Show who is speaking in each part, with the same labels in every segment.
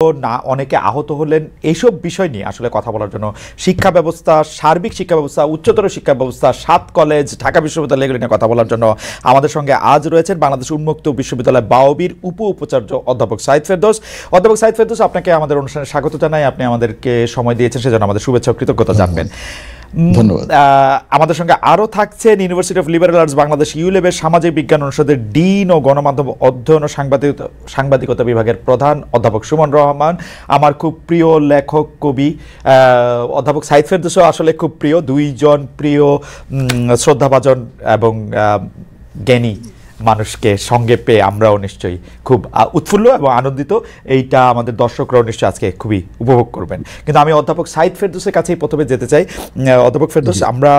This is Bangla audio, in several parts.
Speaker 1: না অনেকে আহত হলেন, এইসব বিষয় নিয়ে আসলে কথা বলার জন্য শিক্ষা ব্যবস্থা, সার্বিক শিক্ষা ব্যবস্থা, উচ্চতর শিক্ষা ব্যবস্থা, ৭ কলেজ, ঢাকা বিশ্ববিদ্যালয়, এগুলো নিয়ে কথা বলার জন্য আমাদের সঙ্গে আজ রয়েছেন বাংলাদেশ উন্মুক্ত বিশ্ববিদ্যালয় বাওবির উপাচার্য অধ্যাপক সাইদ ফেরদৌস। অধ্যাপক সাইদ ফেরদৌস, আপনাকে আমাদের অনুষ্ঠানে স্বাগত জানাই। আপনি আমাদেরকে সময় দিয়েছেন, সেজন্য আমাদের শুভেচ্ছা ও কৃতজ্ঞতা জানবেন।
Speaker 2: ধন্যবাদ।
Speaker 1: আমাদের সঙ্গে আরও থাকছেন university of liberal arts Bangladesh ইউলেবের সামাজিক বিজ্ঞান অনুষদের ডিন ও গণমাধ্যম অধ্যয়ন ও সাংবাদিকতা বিভাগের প্রধান অধ্যাপক সুমন রহমান, আমার খুব প্রিয় লেখক কবি। অধ্যাপক সাইদ ফেরদৌসও আসলে খুব প্রিয়, দুইজন প্রিয় শ্রদ্ধাভাজন এবং জ্ঞানী মানুষকে সঙ্গে পেয়ে আমরাও নিশ্চয়ই খুব উৎফুল্ল এবং আনন্দিত। এইটা আমাদের দর্শকরাও নিশ্চয়ই আজকে খুবই উপভোগ করবেন। কিন্তু আমি অধ্যাপক সাইদ ফেরদৌসের কাছেই প্রথমে যেতে চাই। অধ্যাপক ফেরদৌস, আমরা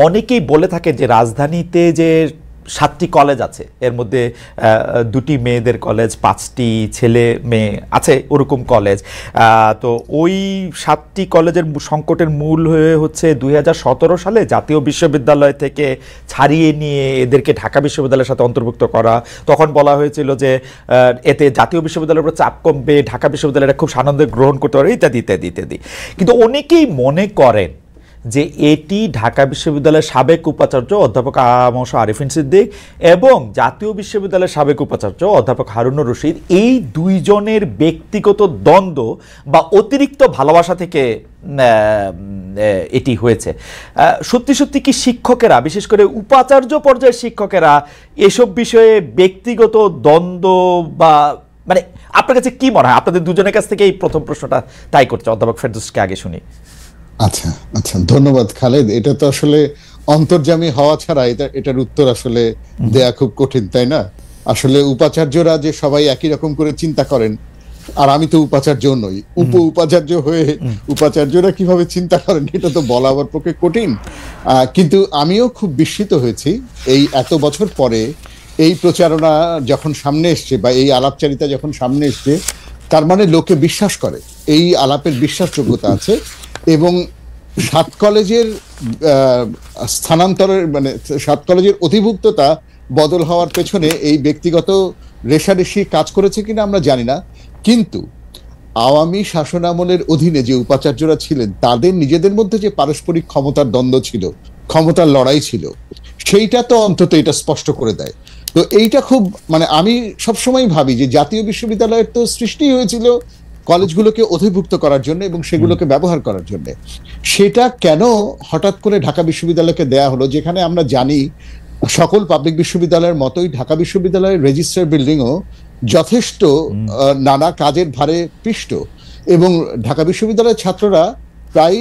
Speaker 1: অনেকেই বলে থাকে যে রাজধানীতে যে ৭টি কলেজ আছে, এর মধ্যে 2টি মেয়েদের কলেজ, 5টি ছেলে মেয়ে আছে, ওরকম কলেজ। তো ওই 7টি কলেজের সংকটের মূল হচ্ছে 2017 সালে জাতীয় বিশ্ববিদ্যালয় থেকে ছাড়িয়ে নিয়ে এদেরকে ঢাকা বিশ্ববিদ্যালয়ের সাথে অন্তর্ভুক্ত করা। তখন বলা হয়েছিল যে এতে জাতীয় বিশ্ববিদ্যালয়ের উপর চাপ কমবে, ঢাকা বিশ্ববিদ্যালয়টা খুব সানন্দে গ্রহণ করতে পারে, ইত্যাদি ইত্যাদি ইত্যাদি। কিন্তু অনেকেই মনে করেন যে এটি ঢাকা বিশ্ববিদ্যালয়ের সাবেক উপাচার্য অধ্যাপক আরিফিন সিদ্দিক এবং জাতীয় বিশ্ববিদ্যালয়ের সাবেক উপাচার্য অধ্যাপক হারুনুর রশিদ, এই দুইজনের ব্যক্তিগত দ্বন্দ্ব বা অতিরিক্ত ভালোবাসা থেকে এটি হয়েছে। সত্যি সত্যি কি শিক্ষকেরা, বিশেষ করে উপাচার্য পর্যায়ের শিক্ষকেরা, এসব বিষয়ে ব্যক্তিগত দ্বন্দ্ব বা মানে আপনার কাছে কি মনে হয়? আপনাদের দুজনের কাছ থেকে এই প্রথম প্রশ্নটা তাই করছে। অধ্যাপক ফেরদৌসকে আগে শুনি।
Speaker 2: আচ্ছা আচ্ছা, ধন্যবাদ খালেদ। এটা তো আসলে অন্তর্যামী হওয়া ছাড়া এটার উত্তর আসলে দেয়া খুব কঠিন, তাই না? আসলে উপাচার্যরা যে সবাই একই রকম করে চিন্তা করেন, আর আমি তো উপাচার্য নই, উপাচার্য হয়ে উপাচার্যরা কিভাবে চিন্তা করেন এটা তো বলা আমার পক্ষে কঠিন। কিন্তু আমিও খুব বিস্মিত হয়েছি এই এত বছর পরে এই প্রচারণা যখন সামনে এসছে বা এই আলাপচারিতা যখন সামনে এসছে, তার মানে লোকে বিশ্বাস করে, এই আলাপের বিশ্বাসযোগ্যতা আছে। এবং 7 কলেজের স্থানান্তরের মানে 7 কলেজের অধিভুক্ততা বদল হওয়ার পেছনে এই ব্যক্তিগত রেষারেষি কাজ করেছে কিনা আমরা জানি না, কিন্তু আওয়ামী শাসনামলের অধীনে যে উপাচার্যরা ছিলেন তাদের নিজেদের মধ্যে যে পারস্পরিক ক্ষমতার দ্বন্দ্ব ছিল, ক্ষমতার লড়াই ছিল, সেইটা তো অন্তত এটা স্পষ্ট করে দেয়। তো এইটা খুব মানে আমি সবসময় ভাবি যে জাতীয় বিশ্ববিদ্যালয়ের তো সৃষ্টি হয়েছিল কলেজগুলোকে অধিভুক্ত করার জন্য এবং সেগুলোকে ব্যবহার করার জন্য। সেটা কেন হঠাৎ করে ঢাকা বিশ্ববিদ্যালয়কে দেয়া হলো, যেখানে আমরা জানি সকল পাবলিক বিশ্ববিদ্যালয়ের মতোই ঢাকা বিশ্ববিদ্যালয়ের রেজিস্ট্রার বিল্ডিংও যথেষ্ট নানা কাজের ভারে পিষ্ট, এবং ঢাকা বিশ্ববিদ্যালয়ের ছাত্ররা প্রায়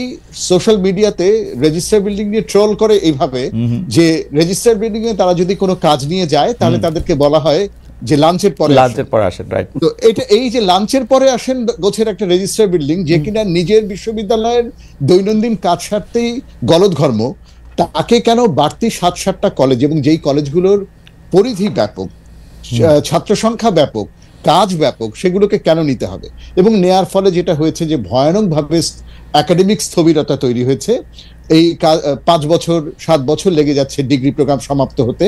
Speaker 2: সোশ্যাল মিডিয়াতে রেজিস্ট্রার বিল্ডিং নিয়ে ট্রোল করে এইভাবে যে রেজিস্ট্রার বিল্ডিং এ তারা যদি কোনো কাজ নিয়ে যায় তাহলে তাদেরকে বলা হয় যে লাঞ্চের পরে আসেন। রাইট। তো এটা এই যে লাঞ্চের পরে আসেন গোছের একটা রেজিস্ট্রার বিল্ডিং, যে কিনা নিজের বিশ্ববিদ্যালয়ের দৈনন্দিন কাজ সারতেই গলদঘর্ম, তাকে কেন বাড়তি 7-7টা কলেজ এবং যেই কলেজগুলোর পরিধি ব্যাপক, ছাত্র সংখ্যা ব্যাপক, কাজ ব্যাপক, সেগুলোকে কেন নিতে হবে? এবং নেয়ার ফলে যেটা হয়েছে যে ভয়ানকভাবে একাডেমিক স্থবিরতা তৈরি হয়েছে। এই 5 বছর 7 বছর লেগে যাচ্ছে ডিগ্রি প্রোগ্রাম সমাপ্ত হতে।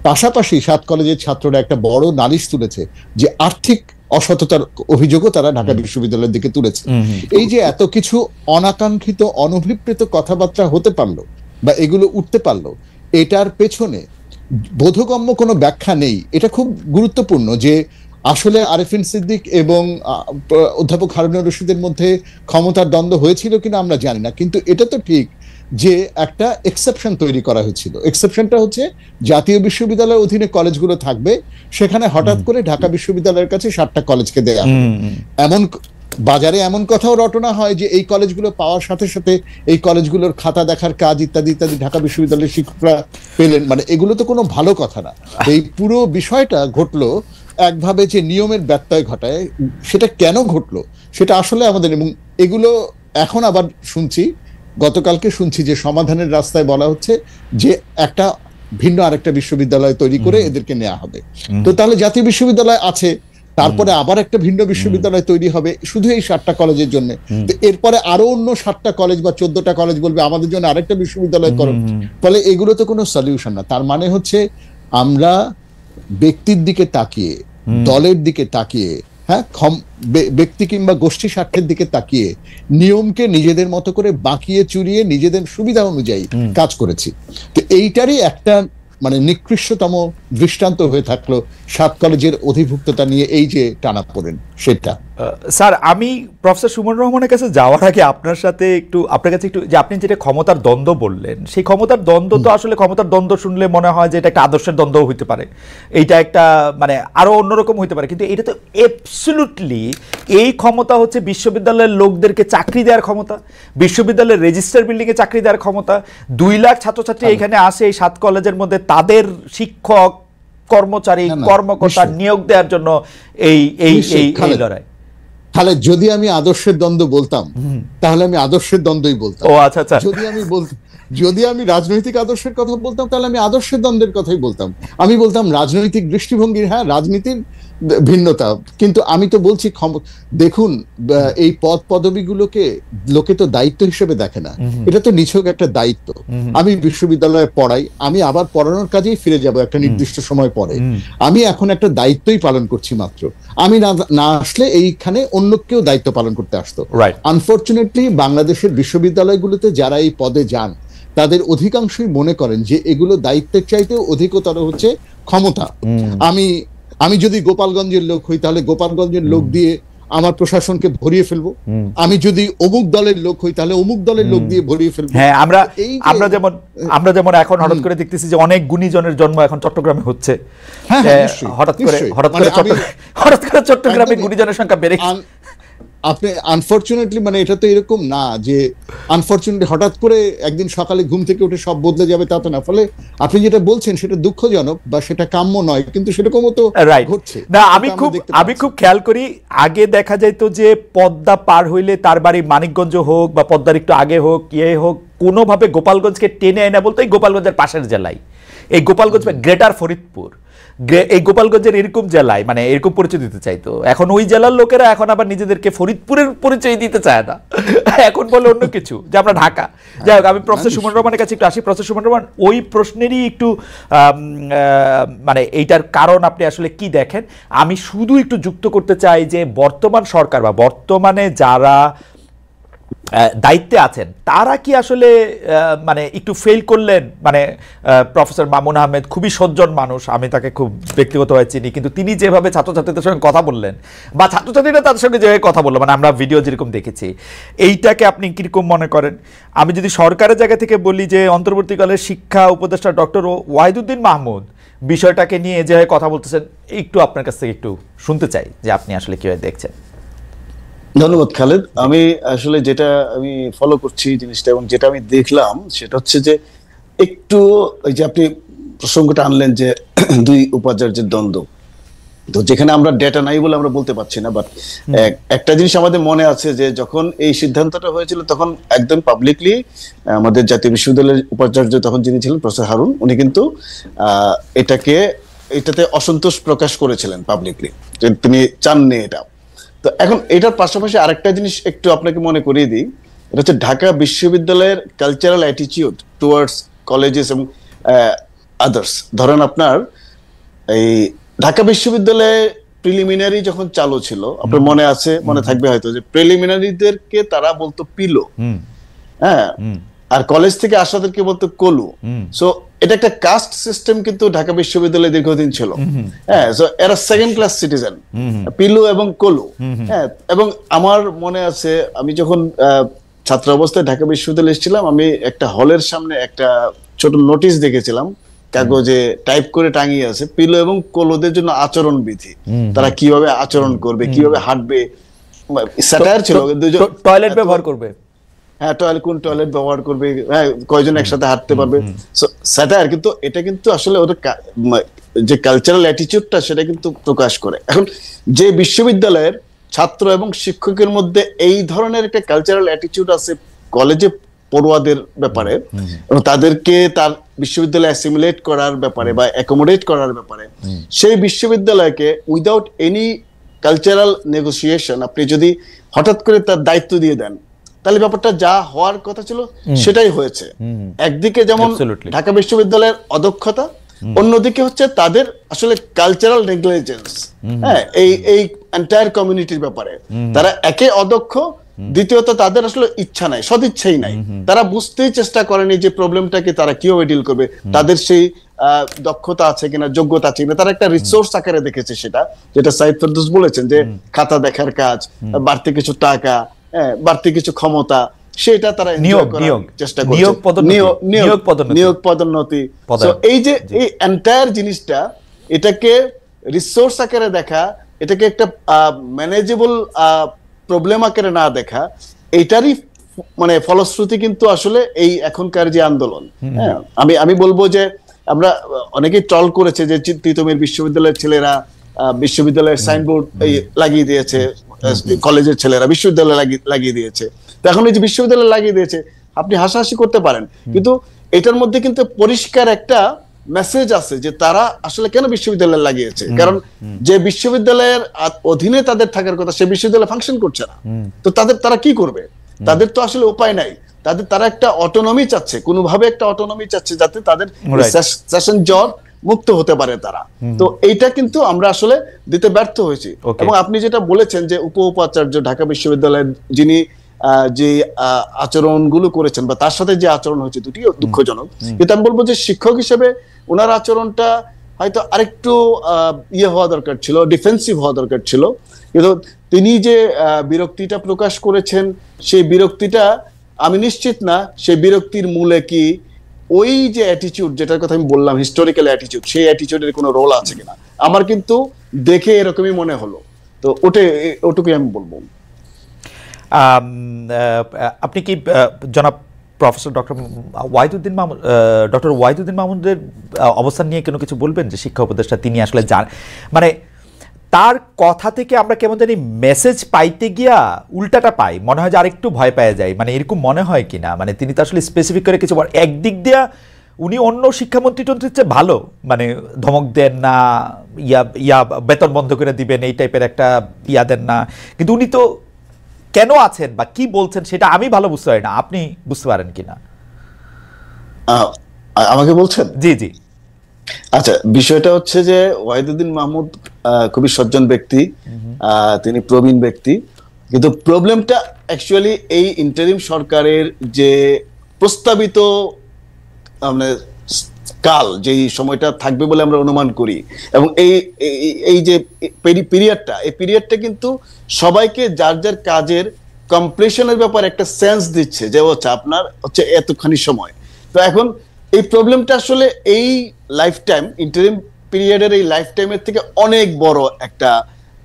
Speaker 2: পাশাপাশি 7 কলেজের ছাত্ররা একটা বড় নালিশ তুলেছে যে আর্থিক অসততার অভিযোগও তারা ঢাকা বিশ্ববিদ্যালয়ের দিকে তুলেছে। এই যে এত কিছু অনাকাঙ্ক্ষিত অনভিপ্রেত কথাবার্তা হতে পারলো বা এগুলো উঠতে পারলো, এটার পেছনে বোধগম্য কোনো ব্যাখ্যা নেই। এটা খুব গুরুত্বপূর্ণ যে আসলে আরিফিন সিদ্দিক এবং অধ্যাপক হারুনুর রশিদের মধ্যে ক্ষমতার দ্বন্দ্ব হয়েছিল কিনা আমরা জানি না, কিন্তু এটা তো ঠিক যে একটা এক্সেপশন তৈরি করা হয়েছিল। এক্সেপশনটা হচ্ছে জাতীয় বিশ্ববিদ্যালয়ের অধীনে কলেজগুলো থাকবে, সেখানে হঠাৎ করে ঢাকা বিশ্ববিদ্যালয়ের কাছে 7টা কলেজকে দেয়া হবে। এমন বাজারে এমন কথাও রটনা হয় যে এই কলেজগুলো পাওয়ার সাথে সাথে এই কলেজগুলোর খাতা দেখার কাজ ইত্যাদি ইত্যাদি ঢাকা বিশ্ববিদ্যালয়ের শিক্ষকরা পেলেন। মানে এগুলো তো কোনো ভালো কথা না। এই পুরো বিষয়টা ঘটলো একভাবে যে নিয়মের ব্যত্যয় ঘটায়। সেটা কেন ঘটলো সেটা আসলে আমাদের, এবং এগুলো এখন আবার শুনছি, গতকালকে শুনছি যে সমাধানের রাস্তায় বলা হচ্ছে যে একটা ভিন্ন আরেকটা বিশ্ববিদ্যালয় তৈরি করে এদেরকে নেওয়া হবে। তো তাহলে জাতীয় বিশ্ববিদ্যালয় আছে, তারপরে আবার একটা ভিন্ন বিশ্ববিদ্যালয় তৈরি হবে শুধু এই 7টা কলেজের জন্য। তো এরপরে আরো অন্য 7টা কলেজ বা 14টা কলেজ বলবে আমাদের জন্য আরেকটা বিশ্ববিদ্যালয় করো। ফলে এগুলো তো কোনো সলিউশন না। তার মানে হচ্ছে আমরা ব্যক্তির দিকে তাকিয়ে দলের দিকে তাকিয়ে, হ্যাঁ, ব্যক্তি কিংবা গোষ্ঠী স্বার্থের দিকে তাকিয়ে নিয়মকে নিজেদের মতো করে বাঁকিয়ে চুরিয়ে নিজেদের সুবিধা অনুযায়ী কাজ করেছি। তো এইটারই একটা মানে নিকৃষ্টতম দৃষ্টান্ত হয়ে থাকলো 7 কলেজের অধিভুক্ততা নিয়ে এই যে টানাপোড়েন সেটা।
Speaker 1: স্যার, আমি প্রফেসর সুমন রহমানের কাছে যাওয়ার আগে আপনার কাছে একটু যে আপনি যেটা ক্ষমতার দ্বন্দ্ব বললেন, সেই ক্ষমতার দ্বন্দ্ব তো আসলে ক্ষমতার দ্বন্দ্ব শুনলে মনে হয় যে এটা একটা আদর্শের দ্বন্দ্ব হইতে পারে, এইটা একটা মানে আরো অন্যরকম হইতে পারে, কিন্তু এটা তো অ্যাবসলিউটলি এই ক্ষমতা হচ্ছে বিশ্ববিদ্যালয়ের লোকদেরকে চাকরি দেওয়ার ক্ষমতা, বিশ্ববিদ্যালয়ের রেজিস্টার বিল্ডিংয়ে চাকরি দেওয়ার ক্ষমতা। 2 লাখ ছাত্রছাত্রী এখানে আসে এই 7 কলেজের মধ্যে, তাদের শিক্ষক কর্মচারী কর্মকর্তা নিয়োগ দেওয়ার জন্য এই লড়াই।
Speaker 2: তাহলে যদি আমি আদর্শের দ্বন্দ্ব বলতাম তাহলে আমি আদর্শের দ্বন্দ্বই বলতাম।
Speaker 1: ও আচ্ছা আচ্ছা।
Speaker 2: যদি আমি রাজনৈতিক আদর্শের কথা বলতাম তাহলে আমি আদর্শের দ্বন্দ্বের কথাই বলতাম। আমি বলতাম রাজনৈতিক দৃষ্টিভঙ্গির, হ্যাঁ, রাজনীতির ভিন্নতা, কিন্তু আমি তো বলছি দেখুন এই পদ পদবিগুলোকে লোকে তো দায়িত্ব হিসেবে দেখে না, এটা তো নিছক একটা দায়িত্ব। আমি বিশ্ববিদ্যালয়ে পড়াই, আমি আবার পড়ানোর কাজেই ফিরে যাব একটা নির্দিষ্ট সময় পরে। আমি এখন একটা দায়িত্বই পালন করছি মাত্র, আমি না আসলে এইখানে অন্য কেউ দায়িত্ব পালন করতে আসতো। আনফরচুনেটলি বাংলাদেশের বিশ্ববিদ্যালয়গুলোতে যারা এই পদে যান তাদের অধিকাংশই মনে করেন যে এগুলো দায়িত্বের চাইতেও অধিকতর হচ্ছে ক্ষমতা। আমি যদি গোপালগঞ্জের লোক হই তাহলে গোপালগঞ্জের লোক দিয়ে আমার প্রশাসনকে ভরিয়ে ফেলবো, আমি যদি অমুক দলের লোক হই তাহলে অমুক দলের লোক দিয়ে ভরিয়ে ফেলবো।
Speaker 1: হ্যাঁ, আমরা যেমন এখন হঠাৎ করে দেখতেছি যে অনেক গুণীজনের জন্ম এখন চট্টগ্রামে হচ্ছে। হঠাৎ করে চট্টগ্রামে গুণীজনের সংখ্যা বেড়ে
Speaker 2: আপনি আনফরচুনেটলি মানে এটা তো এরকম না যে আনফরচুনেটলি হঠাৎ করে একদিন সকালে ঘুম থেকে উঠে সব বদলে যাবে, তা তো না। ফলে আপনি যেটা বলছেন সেটা দুঃখজনক বা সেটা কাম্য নয়, কিন্তু সেরকমও তো ঘটছে না।
Speaker 1: আমি খুব খেয়াল করি, আগে দেখা যাইতো যে পদ্মা পার হইলে তার বাড়ি মানিকগঞ্জ হোক বা পদ্মার একটু আগে হোক হোক, কোনোভাবে গোপালগঞ্জকে টেনে আয় না বলতো এই গোপালগঞ্জের পাশের জেলায়, এই গোপালগঞ্জ গ্রেটার ফরিদপুর, এই গোপালগঞ্জের এরকম জেলায় মানে এরকম পরিচয় দিতে চাইতো। এখন ওই জেলার লোকেরা এখন আবার নিজেদেরকে ফরিদপুরের পরিচয় দিতে চায় না, এখন বলে অন্য কিছু, যে আমরা ঢাকা। যাই হোক, আমি প্রফেসর সুমন রহমানের কাছে একটু আসি। প্রফেসর সুমন রহমান, ওই প্রশ্নেরই একটু মানে এইটার কারণ আপনি আসলে কি দেখেন? আমি শুধু একটু যুক্ত করতে চাই যে বর্তমান সরকার বা বর্তমানে যারা দায়িত্বে আছেন তারা কি আসলে মানে একটু ফেল করলেন? মানে প্রফেসর মামুন আহমেদ খুবই সজ্জন মানুষ, আমি তাকে খুব ব্যক্তিগতভাবে চিনি, কিন্তু তিনি যেভাবে ছাত্রছাত্রীদের সঙ্গে কথা বললেন বা ছাত্রছাত্রীরা তাদের সঙ্গে যেভাবে কথা বললো, মানে আমরা ভিডিও যেরকম দেখেছি, এইটাকে আপনি কিরকম মনে করেন? আমি যদি সরকারের জায়গা থেকে বলি যে অন্তর্বর্তীকালের শিক্ষা উপদেষ্টা ডক্টর ওয়াহিদুদ্দিন মাহমুদ বিষয়টাকে নিয়ে যেভাবে কথা বলতেছেন, একটু আপনার কাছ থেকে একটু শুনতে চাই যে আপনি আসলে কিভাবে দেখছেন।
Speaker 3: ধন্যবাদ খালেদ। আমি আসলে যেটা আমি ফলো করছি জিনিসটা এবং যেটা আমি দেখলাম সেটা হচ্ছে যে একটু ওই যে আপনি প্রসঙ্গটা আনলেন যে 2 উপাচার্যের দ্বন্দ্ব, তো যেখানে আমরা ডেটা নাই বলে আমরা বলতে পারছি না, বাট একটা জিনিস আমাদের মনে আছে যে যখন এই সিদ্ধান্তটা হয়েছিল তখন একদম পাবলিকলি আমাদের জাতীয় বিশ্ববিদ্যালয়ের উপাচার্য তখন যিনি ছিলেন প্রফেসর হারুন, উনি কিন্তু এটাতে অসন্তোষ প্রকাশ করেছিলেন পাবলিকলি, যে তিনি চাননি এটা। তো এখন এটার পাশাপাশি আরেকটা জিনিস একটু আপনাকে মনে করিয়ে দিই, এটা হচ্ছে ঢাকা বিশ্ববিদ্যালয়ের কালচারাল অ্যাটিটিউড টুয়ার্ডস কলেজেস এবং আদার্স। ধরেন আপনার এই ঢাকা বিশ্ববিদ্যালয়ে প্রিলিমিনারি যখন চালু ছিল, আপনার মনে থাকবে হয়তো যে প্রিলিমিনারিদেরকে তারা বলতো পিলো, হ্যাঁ, আর কলেজ থেকে আসাদেরকে বলতো কলু। সো এটা একটা কাস্ট সিস্টেম কিন্তু ঢাকা বিশ্ববিদ্যালয়ে দীর্ঘদিন ছিল। হ্যাঁ, সো এরা সেকেন্ড ক্লাস সিটিজেন, পিলু এবং কলু। হ্যাঁ, এবং আমার মনে আছে আমি যখন ছাত্র অবস্থায় ঢাকা বিশ্ববিদ্যালয়ে এসেছিলাম, আমি একটা হলের সামনে একটা ছোট নোটিশ দেখেছিলাম, কাগজে টাইপ করে টাঙিয়ে আছে, পিলু এবং কলুদের জন্য আচরণ বিধি, তারা কিভাবে আচরণ করবে, কিভাবে হাঁটবে, স্যাটায়ার ছিল,
Speaker 1: টয়লেট ব্যবহার করবে,
Speaker 3: হ্যাঁ, কোন টয়লেট ব্যবহার করবে, হ্যাঁ, কয়জন একসাথে হাঁটতে পারবে, স্যাটায়ার। কিন্তু এটা কিন্তু আসলে ওদের যে কালচারাল অ্যাটিটিউডটা সেটা কিন্তু প্রকাশ করে। এখন যে বিশ্ববিদ্যালয়ের ছাত্র এবং শিক্ষকের মধ্যে এই ধরনের একটা কালচারাল অ্যাটিটিউড আছে কলেজে পড়ুয়াদের ব্যাপারে, এবং তাদেরকে তার বিশ্ববিদ্যালয়ে অ্যাসিমিলেট করার ব্যাপারে বা অ্যাকোমোডেট করার ব্যাপারে, সেই বিশ্ববিদ্যালয়কে উইদাউট এনি কালচারাল নেগোসিয়েশন আপনি যদি হঠাৎ করে তার দায়িত্ব দিয়ে দেন, তাহলে ব্যাপারটা যা হওয়ার কথা ছিল সেটাই হয়েছে। একদিকে যেমন ঢাকা বিশ্ববিদ্যালয়ের অদক্ষতা, অন্যদিকে হচ্ছে তাদের আসলে কালচারাল নেগলিজেন্স, হ্যাঁ, এই এন্টায়ার কমিউনিটির ব্যাপারে তারা একে অদক্ষ, দ্বিতীয়ত তাদের আসলে ইচ্ছা নাই, সদিচ্ছাই নাই, তারা বুঝতেই চেষ্টা করেনি যে প্রবলেমটাকে তারা কিভাবে ডিল করবে, তাদের সেই দক্ষতা আছে কিনা, যোগ্যতা আছে কিনা, তারা একটা রিসোর্স আকারে দেখেছে সেটা, যেটা সাইদ ফেরদৌস বলেছেন যে খাতা দেখার কাজ, বাড়তি কিছু টাকা, বাড়তি কিছু ক্ষমতা, সেটা তারা চেষ্টা করছে, নিয়োগ পদোন্নতি। এই যে এই এন্টায়ার জিনিসটা, এটাকে রিসোর্স আকারে দেখা, এটাকে একটা ম্যানেজেবল প্রবলেম আকারে না দেখা, এইটারই মানে ফলশ্রুতি কিন্তু আসলে এই এখনকার যে আন্দোলন। হ্যাঁ, আমি বলবো যে আমরা অনেকেই ট্রল করেছে যে তিতুমির বিশ্ববিদ্যালয়ের ছেলেরা বিশ্ববিদ্যালয়ের সাইনবোর্ড লাগিয়ে দিয়েছে, কলেজের ছেলেরা বিশ্ববিদ্যালয়ে লাগিয়ে দিয়েছে। তো এখন এই যে বিশ্ববিদ্যালয়ে লাগিয়ে দিয়েছে, আপনি হাসাহাসি করতে পারেন, কিন্তু এটার মধ্যে কিন্তু পরিষ্কার একটা মেসেজ আছে যে তারা আসলে কেন বিশ্ববিদ্যালয়ে লাগিয়েছে। কারণ যে বিশ্ববিদ্যালয়ের অধীনে তাদের থাকার কথা, সে বিশ্ববিদ্যালয় ফাংশন করছে না, তো তারা কি করবে? তাদের তো আসলে উপায় নাই, তারা একটা অটোনমি চাচ্ছে, কোনোভাবে একটা অটোনমি চাচ্ছে যাতে তাদের সেশন জট মুক্ত হতে পারে তারা। তো এইটা কিন্তু আমরা আসলে দিতে ব্যর্থ হয়েছি। এবং আপনি যেটা বলেছেন যে উপাচার্য ঢাকা বিশ্ববিদ্যালয়ের যিনি যে আচরণগুলো করেছেন বা তার সাথে যে আচরণ হয়েছে, দুটিও দুঃখজনক। কিন্তু আমি বলবো যে শিক্ষক হিসেবে ওনার আচরণটা হয়তো আরেকটু হওয়া দরকার ছিল, ডিফেন্সিভ হওয়া দরকার ছিল। কিন্তু তিনি যে বিরক্তিটা প্রকাশ করেছেন, সেই বিরক্তিটা আমি নিশ্চিত না সেই বিরক্তির মূলে কি ওই যে অ্যাটিটিউড, যেটার কথা আমি বললাম, হিস্টোরিক্যাল অ্যাটিটিউড, সেই অ্যাটিটিউডের কোনো রোল আছে কিনা। আমার কিন্তু দেখে এরকমই মনে হলো। তো ওটুকুই আমি বলবো।
Speaker 1: আপনি কি জনাব প্রফেসর ডক্টর ওয়াহিদুদ্দিন মাহমুদের অবস্থান নিয়ে কোনো কিছু বলবেন? যে শিক্ষা উপদেষ্টা, তিনি আসলে মানে তার কথা থেকে আমরা কেমন জানি মেসেজ পাইতে গিয়া উল্টাটা পাই, মনে হয় যে আরেকটু ভয় পেয়ে যায়, মানে এরকম মনে হয় কিনা? মানে তিনি তো আসলে স্পেসিফিক করে কিছু একদিক দিয়া উনি অন্য শিক্ষামন্ত্রী টন্ত্রীর চেয়ে ভালো, মানে ধমক দেন না, বেতন বন্ধ করে দিবেন এই টাইপের একটা দেন না, কিন্তু উনি তো কেন আছেন বা কি বলছেন সেটা আমি ভালো বুঝতে পারি না, আপনি বুঝতে পারেন কিনা?
Speaker 3: আমাকে বলছেন?
Speaker 1: জি জি।
Speaker 3: আচ্ছা, বিষয়টা হচ্ছে যে ওয়াহিদুদ্দিন মাহমুদ খুবই সজ্জন ব্যক্তি, তিনি প্রবীণ ব্যক্তি, কিন্তু প্রবলেমটা অ্যাকচুয়ালি এই ইন্টারিম সরকারের যে প্রস্তাবিত মানে কাল, যেই সময়টা থাকবে বলে আমরা অনুমান করি, এবং এই যে পিরিয়ডটা, এই পিরিয়ডটা কিন্তু সবাইকে যার যার কাজের কমপ্লিশনের ব্যাপারে একটা সেন্স দিচ্ছে যে হচ্ছে আপনার হচ্ছে এতখানি সময়। তো এখন এই প্রবলেমটা আসলে এই লাইফ টাইম, ইন্টারিম পিরিয়ডের এই লাইফ টাইমের থেকে অনেক বড় একটা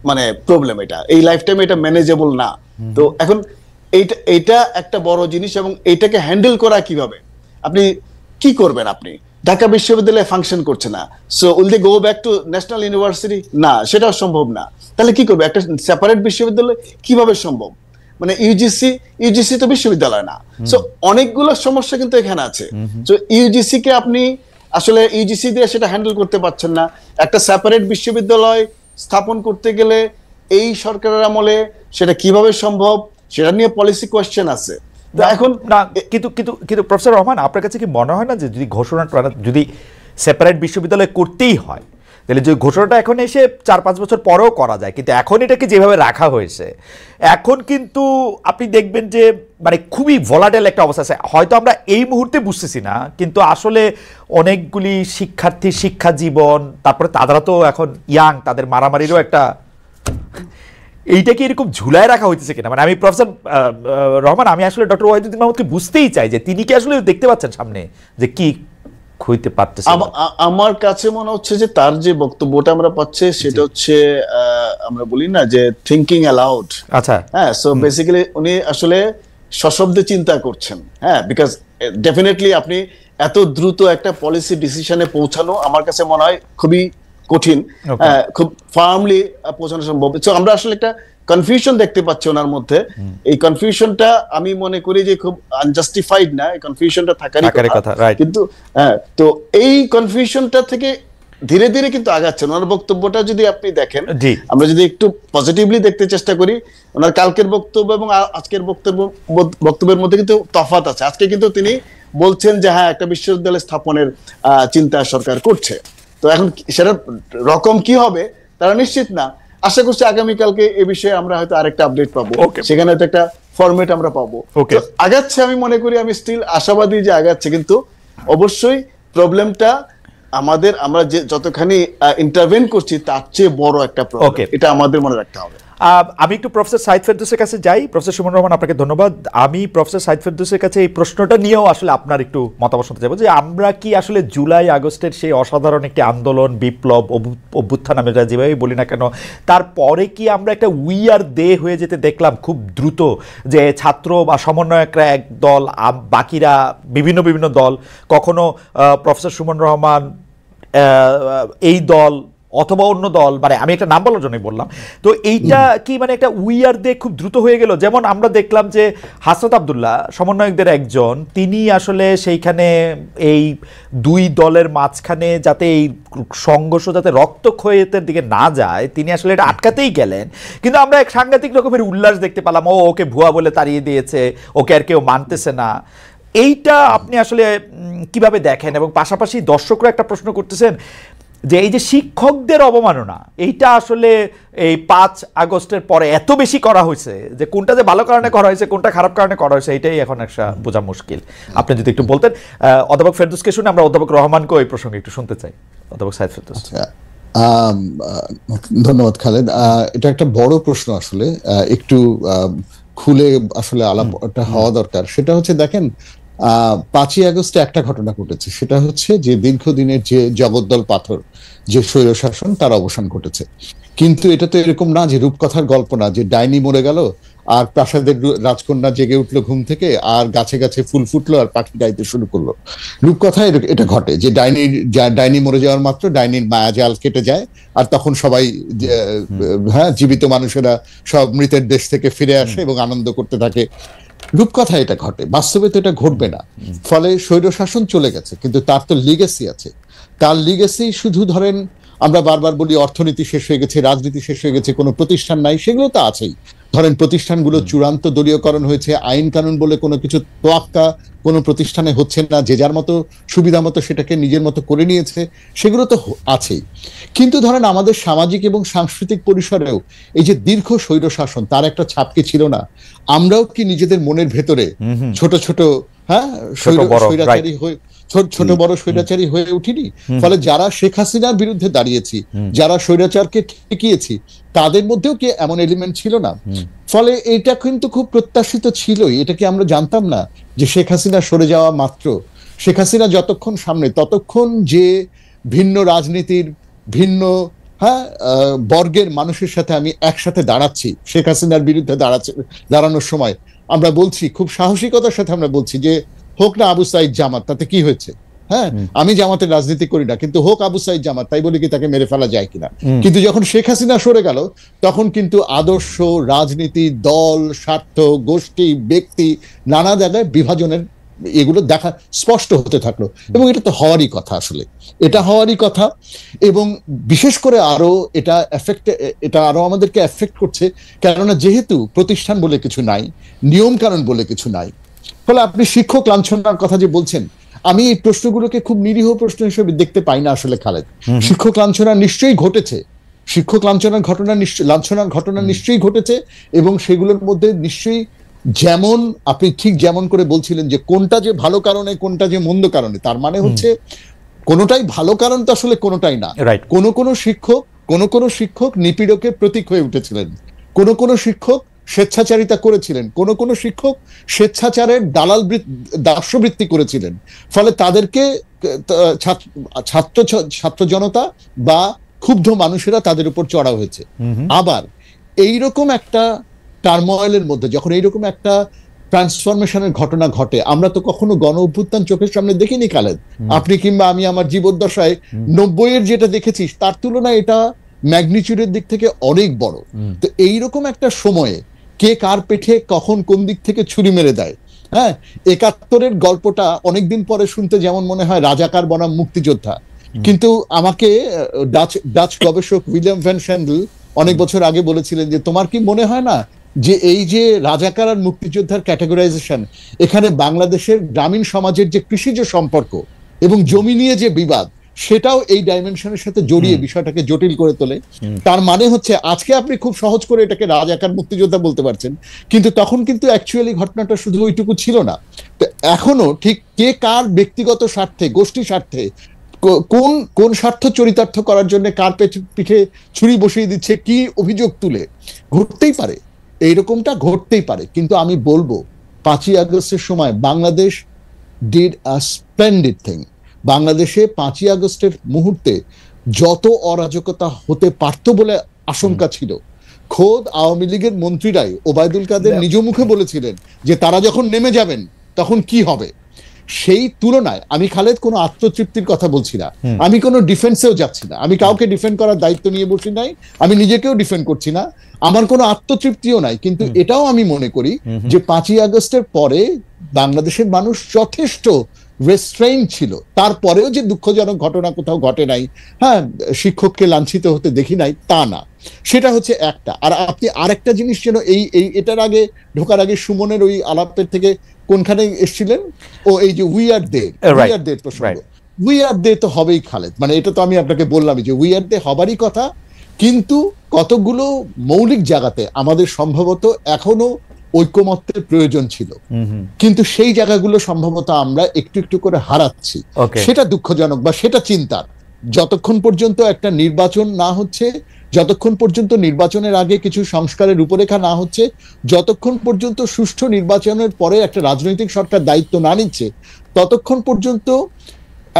Speaker 3: মানে প্রবলেম। এই লাইফ টাইমে এটা ম্যানেজেবল না। তো এখন এইটা একটা বড় জিনিস, এবং এইটাকে হ্যান্ডেল করা কিভাবে, আপনি কি করবেন? আপনি ঢাকা বিশ্ববিদ্যালয়ে ফাংশন করছে না, so will they go back to national university? না, সেটাও সম্ভব না। তাহলে কি করবে? একটা সেপারেট বিশ্ববিদ্যালয় কিভাবে সম্ভব? মানে ইউজিসি তো বিশ্ববিদ্যালয় না। সো অনেকগুলো সমস্যা কিন্তু এখানে আছে। তো ইউজিসি কে আপনি আসলে ইউজিসি দিয়ে সেটা হ্যান্ডেল করতে পারছেন না। একটা সেপারেট বিশ্ববিদ্যালয় স্থাপন করতে গেলে এই সরকারের আমলে সেটা কিভাবে সম্ভব, সেটা নিয়ে পলিসি কোয়েশ্চেন আছে।
Speaker 1: এখন না, কিন্তু প্রফেসর রহমান, আপনার কাছে কি মনে হয় না যে যদি ঘোষণাটা, যদি সেপারেট বিশ্ববিদ্যালয় করতেই হয়, তাহলে যে ঘোষণাটা এখন এসে 4-5 বছর পরেও করা যায়, কিন্তু এখন এটাকে যেভাবে রাখা হয়েছে, এখন কিন্তু আপনি দেখবেন যে মানে খুবই ভলাটাইল একটা অবস্থা আছে। হয়তো আমরা এই মুহূর্তে বুঝতেছি না, কিন্তু আসলে অনেকগুলি শিক্ষার্থীর শিক্ষা জীবন, তারপরে তারা তো এখন ইয়াং, তাদের মারামারিরও একটা, এইটা কি এরকম ঝুলায় রাখা হইতেছে কিনা? মানে আমি প্রফেসর রহমান, আমি আসলে ডক্টর ওয়াহিদুদ্দিন মাহমুদকে বুঝতেই চাই যে তিনি কি আসলে দেখতে পাচ্ছেন সামনে যে কি হইতে পারতেছে।
Speaker 3: আমার কাছে মনে হচ্ছে যে তার যে বক্তব্যটা আমরা পাচ্ছি সেটা হচ্ছে আমরা বলি না যে থিংকিং অ্যালাউড।
Speaker 1: আচ্ছা,
Speaker 3: হ্যাঁ, সো বেসিক্যালি উনি আসলে সশব্দে চিন্তা করছেন। হ্যাঁ, বিকজ ডেফিনেটলি আপনি এত দ্রুত একটা পলিসি ডিসিশনে পৌঁছানো আমার কাছে মনে হয় খুবই কঠিন, খুব ফার্মলি পৌঁছানো সম্ভব। তো আমরা আসলে একটা কনফিউশন দেখতে পাচ্ছি ওনার মধ্যে। এই কনফিউশনটা আমি মনে করি যে খুব আনজাস্টিফাইড না, এই কনফিউশনটা থাকারই কথা। কিন্তু তো এই কনফিউশনটা থেকে ধীরে ধীরে কিন্তু আগাচ্ছেন। ওনার বক্তব্যটা যদি আপনি দেখেন, আমরা যদি একটু পজিটিভলি দেখতে চেষ্টা করি, ওনার কালকের বক্তব্য এবং আজকের বক্তব্যের মধ্যে কিন্তু তফাৎ আছে। আজকে কিন্তু তিনি বলছেন যে হ্যাঁ একটা বিশ্ববিদ্যালয় স্থাপনের চিন্তা সরকার করছে। তো এখন সেটা রকম কি হবে তারা নিশ্চিত না। আশা করছি আগামীকালকে এ বিষয়ে আমরা হয়তো আরেকটা আপডেট পাবো, সেখানে হয়তো একটা ফরম্যাট আমরা পাবো। আগাচ্ছে, আমি মনে করি, আমি স্টিল আশাবাদী যে আগাচ্ছে, কিন্তু অবশ্যই প্রবলেমটা আমরা যে যতখানি ইন্টারভেন করছি তার চেয়ে বড় একটা প্রবলেম, এটা আমাদের মনে রাখতে হবে।
Speaker 1: আমি একটু প্রফেসর সাইদ ফেরদৌসের কাছে যাই। প্রফেসর সুমন রহমান, আপনাকে ধন্যবাদ। আমি প্রফেসর সাইদ ফেরদৌসের কাছে এই প্রশ্নটা নিয়েও আসলে আপনার একটু মতামত শুনতে চাইবো যে আমরা কি আসলে জুলাই আগস্টের সেই অসাধারণ একটি আন্দোলন, বিপ্লব, অভ্যুত্থান আমরা যেভাবেই বলি না কেন, তারপরে কি আমরা একটা উইয়ার দে হয়ে যেতে দেখলাম খুব দ্রুত, যে ছাত্র বা সমন্বয়করা এক দল, বাকিরা বিভিন্ন বিভিন্ন দল, কখনো প্রফেসর সুমন রহমান এই দল অথবা অন্য দল, মানে আমি একটা নাম বলার জন্যই বললাম, তো এইটা কি মানে একটা উইয়ার দে খুব দ্রুত হয়ে গেল? যেমন আমরা দেখলাম যে হাসনাত আব্দুল্লাহ সমন্বয়কদের একজন, তিনি আসলে সেইখানে এই দুই দলের মাঝখানে যাতে এই সংঘর্ষ যাতে রক্তক্ষয়ের দিকে না যায়, তিনি আসলে এটা আটকাতেই গেলেন। কিন্তু আমরা এক সাংঘাতিক রকমের উল্লাস দেখতে পেলাম, ওকে ভুয়া বলে তাড়িয়ে দিয়েছে, ওকে আর কেউ মানতেছে না। এইটা আপনি আসলে কিভাবে দেখেন? এবং পাশাপাশি দর্শকরা একটা প্রশ্ন করতেছেন যে এই যে শিক্ষকদের অবমাননা, এইটা আসলে এই 5 আগস্টের পরে এত বেশি করা হয়েছে যে কোনটা যে ভালো কারণে করা হয়েছে, কোনটা খারাপ কারণে করা হয়েছে, এটাই এখন একটা বোঝা মুশকিল। আপনি যদি একটু বলতেন। অধ্যাপক ফেরদৌসকে শুনে আমরা অধ্যাপক রহমানকে ওই প্রসঙ্গে একটু শুনতে চাই। অধ্যাপক সাইদ ফেরদৌস।
Speaker 2: ধন্যবাদ খালেদ। এটা একটা বড় প্রশ্ন, আসলে একটু খুলে আসলে আলাপটা হওয়া দরকার। সেটা হচ্ছে, দেখেন, 5ই আগস্টে একটা ঘটনা ঘটেছে, সেটা হচ্ছে যে দীর্ঘদিনের যে জগদ্দল পাথর, যে স্বৈরশাসন, তার অবসান ঘটেছে। কিন্তু এটা তো এরকম না যে রূপকথার গল্প না, যে ডাইনি মরে গেল আর প্রাসাদের রাজকন্যা জেগে উঠলো ঘুম থেকে, আর গাছে গাছে ফুল ফুটলো আর পাখি গাইতে শুরু করলো। রূপকথায় এটা ঘটে যে ডাইনি মরে যাওয়ার মাত্র ডাইনির মায়াজাল কেটে যায়, আর তখন সবাই, হ্যাঁ, জীবিত মানুষেরা সব মৃতের দেশ থেকে ফিরে আসে এবং আনন্দ করতে থাকে। রূপকথা এটা ঘটে, বাস্তবে তো এটা ঘটবে না। ফলে স্বৈরশাসন চলে গেছে, কিন্তু তার তো লিগেসি আছে। তার লিগেসি শুধু, ধরেন, আমরা বারবার বলি অর্থনীতি শেষ হয়ে গেছে, রাজনীতি শেষ হয়ে গেছে, কোনো প্রতিষ্ঠান নাই, সেগুলো তো আছেই। ধরেন প্রতিষ্ঠানগুলো চূড়ান্ত দলীয়করণ হয়েছে, আইন কানুন বলে কোনো কিছু তোয়াক্কা কোনো প্রতিষ্ঠানে হচ্ছে না, যে যার মতো সুবিধা মতো সেটাকে নিজের মতো করে নিয়েছে, সেগুলো তো আছেই। কিন্তু ধরেন আমাদের সামাজিক এবং সাংস্কৃতিক পরিসরেও এই যে দীর্ঘ স্বৈরশাসন, তার একটা ছাপ কি ছিল না? আমরাও কি নিজেদের মনের ভেতরে ছোট ছোট, হ্যাঁ, স্বৈরাচারী হয়ে, ছোট বড় স্বৈরাচারী হয়ে উঠিনি? ফলে যারা শেখ হাসিনার বিরুদ্ধে দাঁড়িয়েছি, যারা স্বৈরাচারকে ঠেকিয়েছি, তাদের মধ্যেও কি এমন এলিমেন্ট ছিল না? ফলে এটা কিন্তু খুব প্রত্যাশিত ছিলই। এটা কি আমরা জানতাম না যে শেখ হাসিনা সরে যাওয়া মাত্র, শেখ হাসিনা যতক্ষণ সামনে, ততক্ষণ যে ভিন্ন রাজনীতির, ভিন্ন, হ্যাঁ, বর্গের মানুষের সাথে আমি একসাথে দাঁড়াচ্ছি, শেখ হাসিনার বিরুদ্ধে দাঁড়ানোর সময় আমরা বলছি, খুব সাহসিকতার সাথে আমরা বলছি যে হোক না আবু সাইদ জামাত, তাতে কি হয়েছে? হ্যাঁ, আমি জামাতের রাজনীতি করি না, কিন্তু হোক আবু সাইদ জামাত, তাই বলে কি তাকে মেরে ফেলা যায় কিনা? কিন্তু যখন শেখ হাসিনা সরে গেল, তখন কিন্তু আদর্শ, রাজনীতি, দল, স্বার্থ, গোষ্ঠী, ব্যক্তি, নানা জায়গায় বিভাজনের এগুলো দেখা স্পষ্ট হতে থাকলো। এবং এটা তো হওয়ারই কথা, আসলে এটা হওয়ারই কথা। এবং বিশেষ করে আরো এটা আরো আমাদেরকে এফেক্ট করছে, কেননা যেহেতু প্রতিষ্ঠান বলে কিছু নাই, নিয়ম কানুন বলে কিছু নাই। ফলে আপনি শিক্ষক লাঞ্ছনার কথা যে বলছেন, আমি এই প্রশ্নগুলোকে খুব নিরীহ প্রশ্ন হিসেবে দেখতে পাই না আসলে খালেদ। শিক্ষক লাঞ্ছনা নিশ্চয়ই ঘটেছে, শিক্ষক লাঞ্ছনার ঘটনা নিশ্চয়ই ঘটেছে, এবং সেগুলোর মধ্যে নিশ্চয়ই, যেমন আপনি ঠিক যেমন করে বলছিলেন যে কোনটা যে ভালো কারণে, কোনটা যে মন্দ কারণে, তার মানে হচ্ছে কোনোটাই ভালো কারণ তো আসলে কোনোটাই না। কোন শিক্ষক নিপীড়কের প্রতীক হয়ে উঠেছিলেন, কোন শিক্ষক স্বেচ্ছাচারিতা করেছিলেন, কোন শিক্ষক স্বেচ্ছাচারের দাস্যবৃত্তি করেছিলেন। ফলে তাদেরকে ছাত্র জনতা বা ক্ষুব্ধ মানুষেরা তাদের উপর চড়া হয়েছে। আবার এইরকম একটা টার্ময়েলের মধ্যে যখন এইরকম একটা ট্রান্সফরমেশনের ঘটনা ঘটে, আমরা তো কখনো গণ অভ্যুত্থান চোখের সামনে দেখিনি খালেদ। আপনি কিংবা আমি আমার জীবদ্দশায় 90-এর যেটা দেখেছি, তার তুলনায় এটা ম্যাগনিচিউডের দিক থেকে অনেক বড়। তো এইরকম একটা সময়ে কে কার পেটে কখন কোন দিক থেকে ছুরি মেরে দেয়, হ্যাঁ, 71-এর গল্পটা অনেকদিন পরে শুনতে যেমন মনে হয় রাজাকার বনাম মুক্তিযোদ্ধা, কিন্তু আমাকে ডাচ গবেষক উইলিয়াম ভ্যান শ্যান্ডেল অনেক বছর আগে বলেছিলেন যে তোমার কি মনে হয় না যে এই যে রাজাকার আর মুক্তিযোদ্ধার ক্যাটাগরাইজেশন, এখানে বাংলাদেশের গ্রামীণ সমাজের যে কৃষিজ সম্পর্ক এবং জমি নিয়ে যে বিবাদ, সেটাও এই ডাইমেনশনের সাথে জড়িয়ে বিষয়টাকে জটিল করে তোলে। তার মানে হচ্ছে আজকে আপনি খুব সহজ করে এটাকে রাজাকার মুক্তিযোদ্ধা বলতে পারছেন, কিন্তু তখন কিন্তু অ্যাকচুয়ালি ঘটনাটা শুধু ওইটুকু ছিল না। তো এখনো ঠিক কে কার ব্যক্তিগত স্বার্থে, গোষ্ঠী স্বার্থে, কোন কোন স্বার্থ চরিতার্থ করার জন্য কার পিঠে ছুরি বসিয়ে দিচ্ছে, কি অভিযোগ তুলে, ঘটতেই পারে, এইরকমটা ঘটতেই পারে। কিন্তু আমি বলবো 5ই আগস্টের সময় Bangladesh did a splendid thing. বাংলাদেশে 5ই আগস্টের মুহূর্তে যত অরাজকতা হতে পারত বলে আশঙ্কা ছিল, খোদ আওয়ামী লীগের মন্ত্রীরাই, ওবায়দুল কাদের নিজ মুখে বলেছিলেন যে তারা যখন নেমে যাবেন তখন কি হবে। সেই তুলনায় আমি খালেদ কোনো আত্মতৃপ্তির কথা বলছি না, আমি কোনো ডিফেন্সেও যাচ্ছি না, আমি কাউকে ডিফেন্ড করার দায়িত্ব নিয়ে বসি নাই, আমি নিজেকেও ডিফেন্ড করছি না, আমার কোনো আত্মতৃপ্তিও নাই। কিন্তু এটাও আমি মনে করি যে 5ই আগস্টের পরে বাংলাদেশের মানুষ যথেষ্ট রেস্ট্রেইন ছিল। তারপরেও যে দুঃখজনক ঘটনা কোথাও ঘটে নাই, হ্যাঁ, শিক্ষককে লাঞ্ছিত হতে দেখি নাই তা না, সেটা হচ্ছে একটা। আর আপনি আরেকটা জিনিস যেন এই এটার আগে ঢোকার আগে সুমনের ওই আলাপের থেকে কোনখানে এসেছিলেন, ও এই যে উই আর দে প্রসঙ্গ, উই আর দে তো হবেই খালেদ, মানে এটা তো আমি আপনাকে বললামই যে উই আর দে হবারই কথা, কিন্তু কতগুলো মৌলিক জায়গাতে আমাদের সম্ভবত এখনো ঐক্যমত্যের প্রয়োজন ছিল, কিন্তু সেই জায়গাগুলো সম্ভবত আমরা একটু একটু করে হারাচ্ছি। সেটা দুঃখজনক বা সেটা চিন্তার। যতক্ষণ পর্যন্ত একটা নির্বাচন না হচ্ছে, যতক্ষণ পর্যন্ত নির্বাচনের আগে কিছু সংস্কারের রূপরেখা না হচ্ছে, যতক্ষণ পর্যন্ত সুষ্ঠু নির্বাচনের পরে একটা রাজনৈতিক সরকার দায়িত্ব না নিচ্ছে, ততক্ষণ পর্যন্ত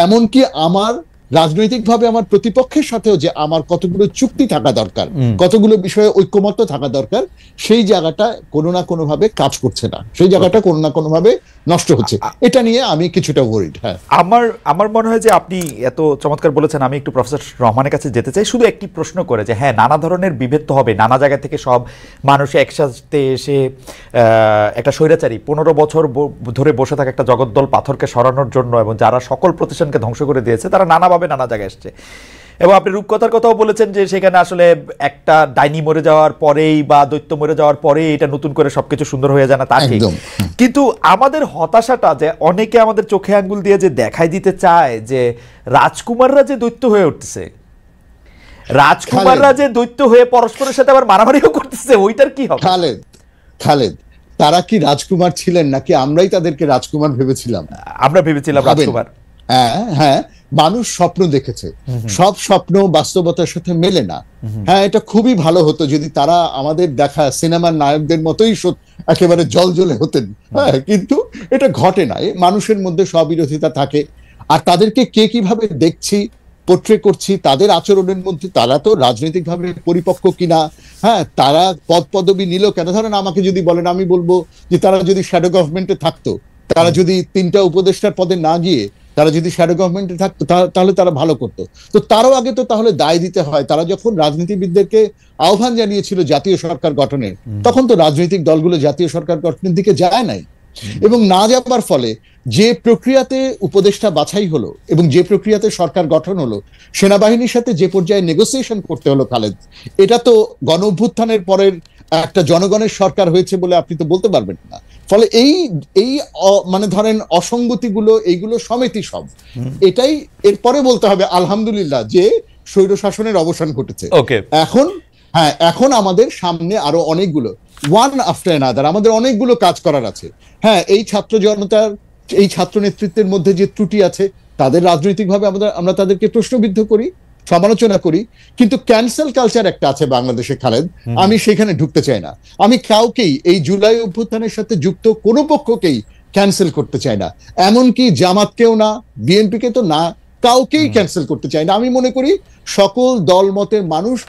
Speaker 2: এমনকি আমার রাজনৈতিকভাবে আমার প্রতিপক্ষের সাথেও যে আমার কতগুলো চুক্তি থাকা দরকার, কতগুলো বিষয়ে ঐক্যমত্য থাকা দরকার, সেই জায়গাটা কোনো না কোনো ভাবে কাজ করছে না, সেই জায়গাটা কোনো না কোনো ভাবে নষ্ট হচ্ছে। এটা নিয়ে আমি কিছুটা ওয়ারিড। হ্যাঁ,
Speaker 1: আমার মনে হয় যে আপনি এত চমৎকার বলেছেন, আমি একটু প্রফেসর রহমানের কাছে যেতে চাই শুধু একটি প্রশ্ন করে যে হ্যাঁ, নানা ধরনের বিভেদ তো হবে, নানা জায়গা থেকে সব মানুষ একসাথে এসে একটা স্বৈরাচারী 15 বছর ধরে বসে থাকা একটা জগদ্দল পাথরকে সরানোর জন্য, এবং যারা সকল প্রতিষ্ঠানকে ধ্বংস করে দিয়েছে, তারা নানাভাবে নানা জায়গায় এসছে। এবং আপনি রূপকথার কথাও বলেছেন যে সেখানে আসলে একটা ডাইনি মরে যাওয়ার পরেই বা দৈত্য মরে যাওয়ার পরেই এটা নতুন করে সবকিছু সুন্দর হয়ে যায় না, তা ঠিক। কিন্তু আমাদের হতাশাটা যে অনেকে আমাদের চোখে আঙ্গুল দিয়ে যে দেখাই দিতে চায় যে রাজকুমাররা যে দৈত্য হয়ে উঠতেছে, রাজকুমাররা যে দৈত্য হয়ে পরস্পরের সাথে আবার মারামারিও করতেছে, ওইটার কি হবে?
Speaker 2: খালেদ, তারা কি রাজকুমার ছিলেন নাকি আমরাই তাদেরকে রাজকুমার ভেবেছিলাম?
Speaker 1: আমরা ভেবেছিলাম রাজকুমার।
Speaker 2: হ্যাঁ, মানুষ স্বপ্ন দেখেছে, সব স্বপ্ন বাস্তবতার সাথে মেলে না। হ্যাঁ, এটা খুবই ভালো হতো যদি তারা আমাদের দেখা সিনেমার নায়কদের মতোই একেবারে জলজলে হতেন, হ্যাঁ, কিন্তু এটা ঘটে না। মানুষের মধ্যে স্ববিরোধিতা থাকে, আর তাদেরকে কে কিভাবে দেখছি, পোট্রে করছি, তাদের আচরণের মধ্যে তারা তো রাজনৈতিকভাবে পরিপক্ক কিনা, হ্যাঁ, তারা পদ পদবি নিল কেন। ধরেন আমাকে যদি বলেন, আমি বলবো যে তারা যদি শ্যাডো গভর্নমেন্টে থাকতো, তারা যদি 3টা উপদেষ্টার পদে না গিয়ে তারা যদি শ্যাডো গভর্নমেন্টে থাকতো, তাহলে তারা ভালো করতো। তো তারও আগে তো তাহলে দায় দিতে হয়, তারা যখন রাজনীতিবিদদেরকে আহ্বান জানিয়েছিল জাতীয় সরকার গঠনের, তখন তো রাজনৈতিক দলগুলো জাতীয় সরকার গঠনের দিকে যায় নাই। এবং না যাবার ফলে যে প্রক্রিয়াতে উপদেষ্টা বাছাই হলো এবং যে প্রক্রিয়াতে সরকার গঠন হলো, সেনাবাহিনীর সাথে যে পর্যায়ে নেগোসিয়েশন করতে হলো খালেদ, এটা তো গণ অভ্যুত্থানের পরের একটা জনগণের সরকার হয়েছে বলে আপনি তো বলতে পারবেন না। ফলে এই মানে ধরেন অসঙ্গতিগুলো, এইগুলো সমেতই সব, এটাই এরপরে বলতে হবে আলহামদুলিল্লাহ যে স্বৈর শাসনের অবসান ঘটেছে। এখন আমাদের সামনে আরো অনেকগুলো ওয়ান আফটার অ্যানাদার আমাদের অনেকগুলো কাজ করার আছে। হ্যাঁ, এই ছাত্র জনতার, এই ছাত্র নেতৃত্বের মধ্যে যে ত্রুটি আছে, তাদের রাজনৈতিকভাবে আমরা তাদেরকে প্রশ্নবিদ্ধ করি, সমালোচনা করি, কিন্তু ক্যান্সেল কালচার একটা আছে বাংলাদেশে খালেদ, আমি সেখানে ঢুকতে চাই না। আমি কাউকেই এই জুলাই অভ্যুত্থানের সাথে যুক্ত কোনো পক্ষকেই ক্যান্সেল করতে চাই না, এমনকি জামাতকেও না, বিএনপিকে তো না, কাউকেই ক্যান্সেল করতে চাই না। আমি মনে করি সকল দল মতের মানুষ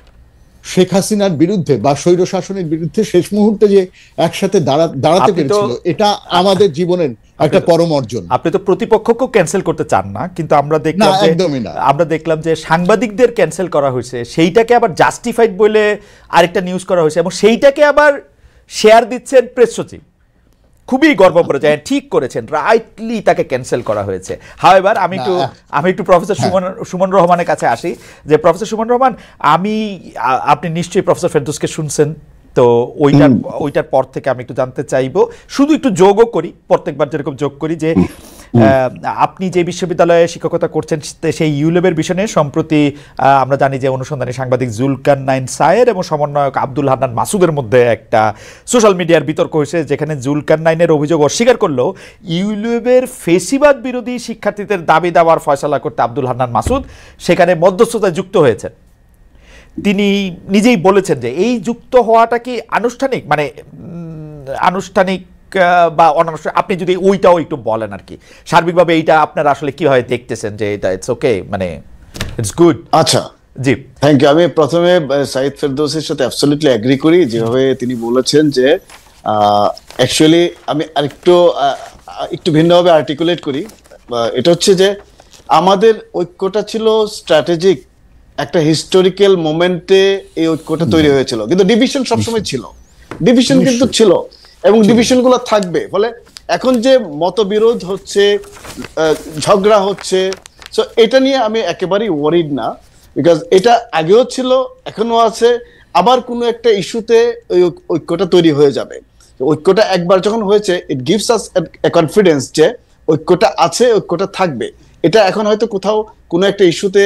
Speaker 2: শেখ হাসিনার বিরুদ্ধে বা স্বৈর শাসনের বিরুদ্ধে শেষ মুহূর্তে যে একসাথে দাঁড়াতে পেরেছিল, এটা আমাদের জীবনের একটা পরম অর্জন।
Speaker 1: আপনি তো প্রতিপক্ষকেও ক্যান্সেল করতে চান না, কিন্তু আমরা দেখলাম যে সাংবাদিকদের ক্যান্সেল করা হয়েছে, সেইটাকে আবার জাস্টিফাইড বলে আরেকটা নিউজ করা হয়েছে, এবং সেইটাকে আবার শেয়ার দিচ্ছেন প্রেস সচিব। খুবই গর্ব করে যায়, ঠিক করেছেন, রাইটলি তাকে ক্যান্সেল করা হয়েছে। হাওয়েভার আমি একটু প্রফেসর সুমন রহমানের কাছে আসি, যে প্রফেসর সুমন রহমান, আপনি নিশ্চয়ই প্রফেসর ফেরদৌসকে শুনছেন, তো ওইটার পর থেকে আমি একটু জানতে চাইবো, শুধু একটু যোগও করি, প্রত্যেকবার যেরকম যোগ করি যে আপনি যে বিশ্ববিদ্যালয়ে শিক্ষকতা করছেন সেই ইউলেবের বিষয়ে সম্প্রতি আমরা জানি যে অনুসন্ধানী সাংবাদিক জুলকারনাইন সায়ের এবং সমন্বয়ক আব্দুল হান্নান মাসুদের মধ্যে একটা সোশ্যাল মিডিয়ার বিতর্ক হয়েছে, যেখানে জুলকারনাইনের অভিযোগ অস্বীকার করলেও ইউলেবের ফেসিবাদ বিরোধী শিক্ষার্থীদের দাবি দাওয়ার ফয়সালা করতে আব্দুল হান্নান মাসুদ সেখানে মধ্যস্থতায় যুক্ত হয়েছেন। তিনি নিজেই বলেছেন যে এই যুক্ত হওয়াটা কি আনুষ্ঠানিক, মানে আনুষ্ঠানিক বা অনানুষ্ঠানিক, আপনি যদি ওইটাও একটু বলেন আর কি সার্বিকভাবে এইটা আপনারা আসলে কিভাবে দেখতেছেন যে এটা ইটস ওকে, মানে ইটস গুড।
Speaker 3: আচ্ছা,
Speaker 1: জি
Speaker 3: থ্যাংক ইউ। আমি প্রথমে সাইদ ফেরদৌসের সাথে অ্যাবসলিউটলি এগ্রি করি যেভাবে তিনি বলেছেন যে অ্যাকচুয়ালি আমি একটু ভিন্নভাবে আর্টিকুলেট করি। এটা হচ্ছে যে আমাদের ঐক্যটা ছিল স্ট্র্যাটেজিক, একটা হিস্টোরিক্যাল মোমেন্টে এই ঐক্যটা তৈরি হয়েছিল, কিন্তু ডিভিশন সবসময় ছিল, ডিভিশন কিন্তু ছিল এবং ডিভিশন গুলো থাকবে। ফলে এখন যে মতবিরোধ হচ্ছে, ঝগড়া হচ্ছে, সো এটা নিয়ে আমি একেবারেই ওয়ারিড না, বিকজ এটা আগেও ছিল, এখনো আছে, আবার কোনো একটা ইস্যুতে ওই ঐক্যটা তৈরি হয়ে যাবে। ঐক্যটা একবার যখন হয়েছে, it gives us A confidence যে ঐক্যটা আছে, ঐক্যটা থাকবে। এটা এখন হয়তো কোথাও কোনো একটা ইস্যুতে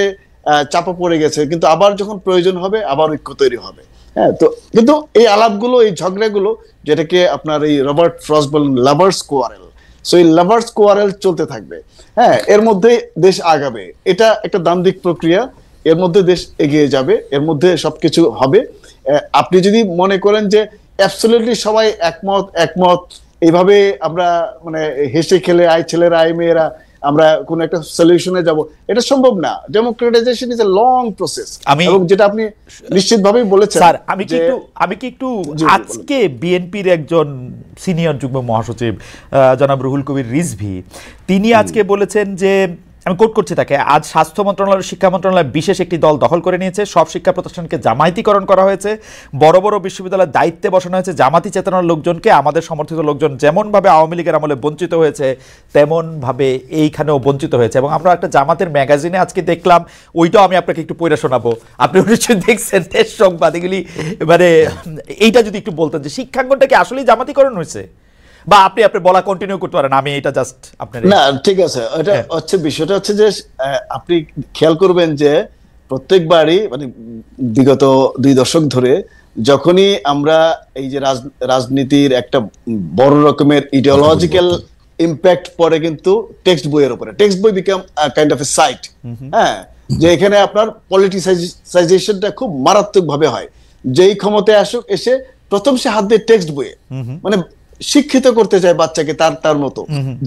Speaker 3: চাপা পড়ে গেছে, কিন্তু আবার যখন প্রয়োজন হবে আবার ঐক্য তৈরি হবে। হ্যাঁ, তো কিন্তু এই আলাপগুলো, এই ঝগড়াগুলো, যেটাকে আপনার এই রবার্ট ফ্রস্ট বলেন লাভার্স কোয়ারেল, সো এই লাভার্স কোয়ারেল চলতে থাকবে। হ্যাঁ, এর মধ্যে দেশ আগাবে, এটা একটা দান্দিক প্রক্রিয়া, এর মধ্যে দেশ এগিয়ে যাবে, এর মধ্যে সবকিছু হবে। আপনি যদি মনে করেন যে অ্যাবসলিউটলি সবাই একমত এইভাবে আমরা মানে হেসে খেলে আই ছেলেরা আই মেয়েরা আমরা কোন একটা সলিউশনে যাব, এটা সম্ভব না। Democratisation is a long process, এবং যেটা আপনি নিশ্চিতভাবেই বলেছেন।
Speaker 1: স্যার আমি কি একটু আজকে বিএনপির একজন সিনিয়র যুগ্ম মহাসচিব জনাব রুহুল কবির রিজভী, তিনি আজকে বলেছেন যে, আমি কোট করছি তাকে, আজ স্বাস্থ্য মন্ত্রণালয়, শিক্ষা মন্ত্রণালয় বিশেষ একটি দল দখল করে নিয়েছে, সব শিক্ষা প্রতিষ্ঠানকে জামায়াতিকরণ করা হয়েছে, বড় বড় বিশ্ববিদ্যালয়ের দায়িত্বে বসানো হয়েছে জামাতি চেতনার লোকজনকে, আমাদের সমর্থিত লোকজন যেমনভাবে আওয়ামী লীগের আমলে বঞ্চিত হয়েছে তেমনভাবে এইখানেও বঞ্চিত হয়েছে। এবং আমরা একটা জামাতের ম্যাগাজিনে আজকে দেখলাম, ওইটাও আমি আপনাকে একটু পড়ে শোনাবো, আপনি নিশ্চয়ই দেখছেন দেশ সংবাদ, এগুলি মানে এইটা যদি একটু বলতেন যে শিক্ষাঙ্গনটা কি আসলেই জামাতিকরণ হয়েছে, বা আপনি বলা কন্টিনিউ করতে পারেন, আমি এটা জাস্ট আপনার
Speaker 3: না, ঠিক আছে। এটা হচ্ছে বিষয়টা হচ্ছে যে আপনি খেয়াল করবেন যে প্রত্যেকবারই মানে বিগত 2 দশক ধরে যখনই আমরা এই যে রাজনীতির একটা বড় রকমের ইডিওলজিক্যাল ইম্প্যাক্ট পড়ে কিন্তু টেক্সট বইয়ের উপরে, টেক্সট বই become kind of a site. হ্যাঁ, যে এখানে আপনার পলিটিসাইজেশনটা খুব মারাত্মক ভাবে হয়। যেই ক্ষমতায় আসুক এসে প্রথম সে হাত দিয়ে টেক্সট বইয়ে মানে শিক্ষিত করতে চায় বাচ্চাকে তার মতো।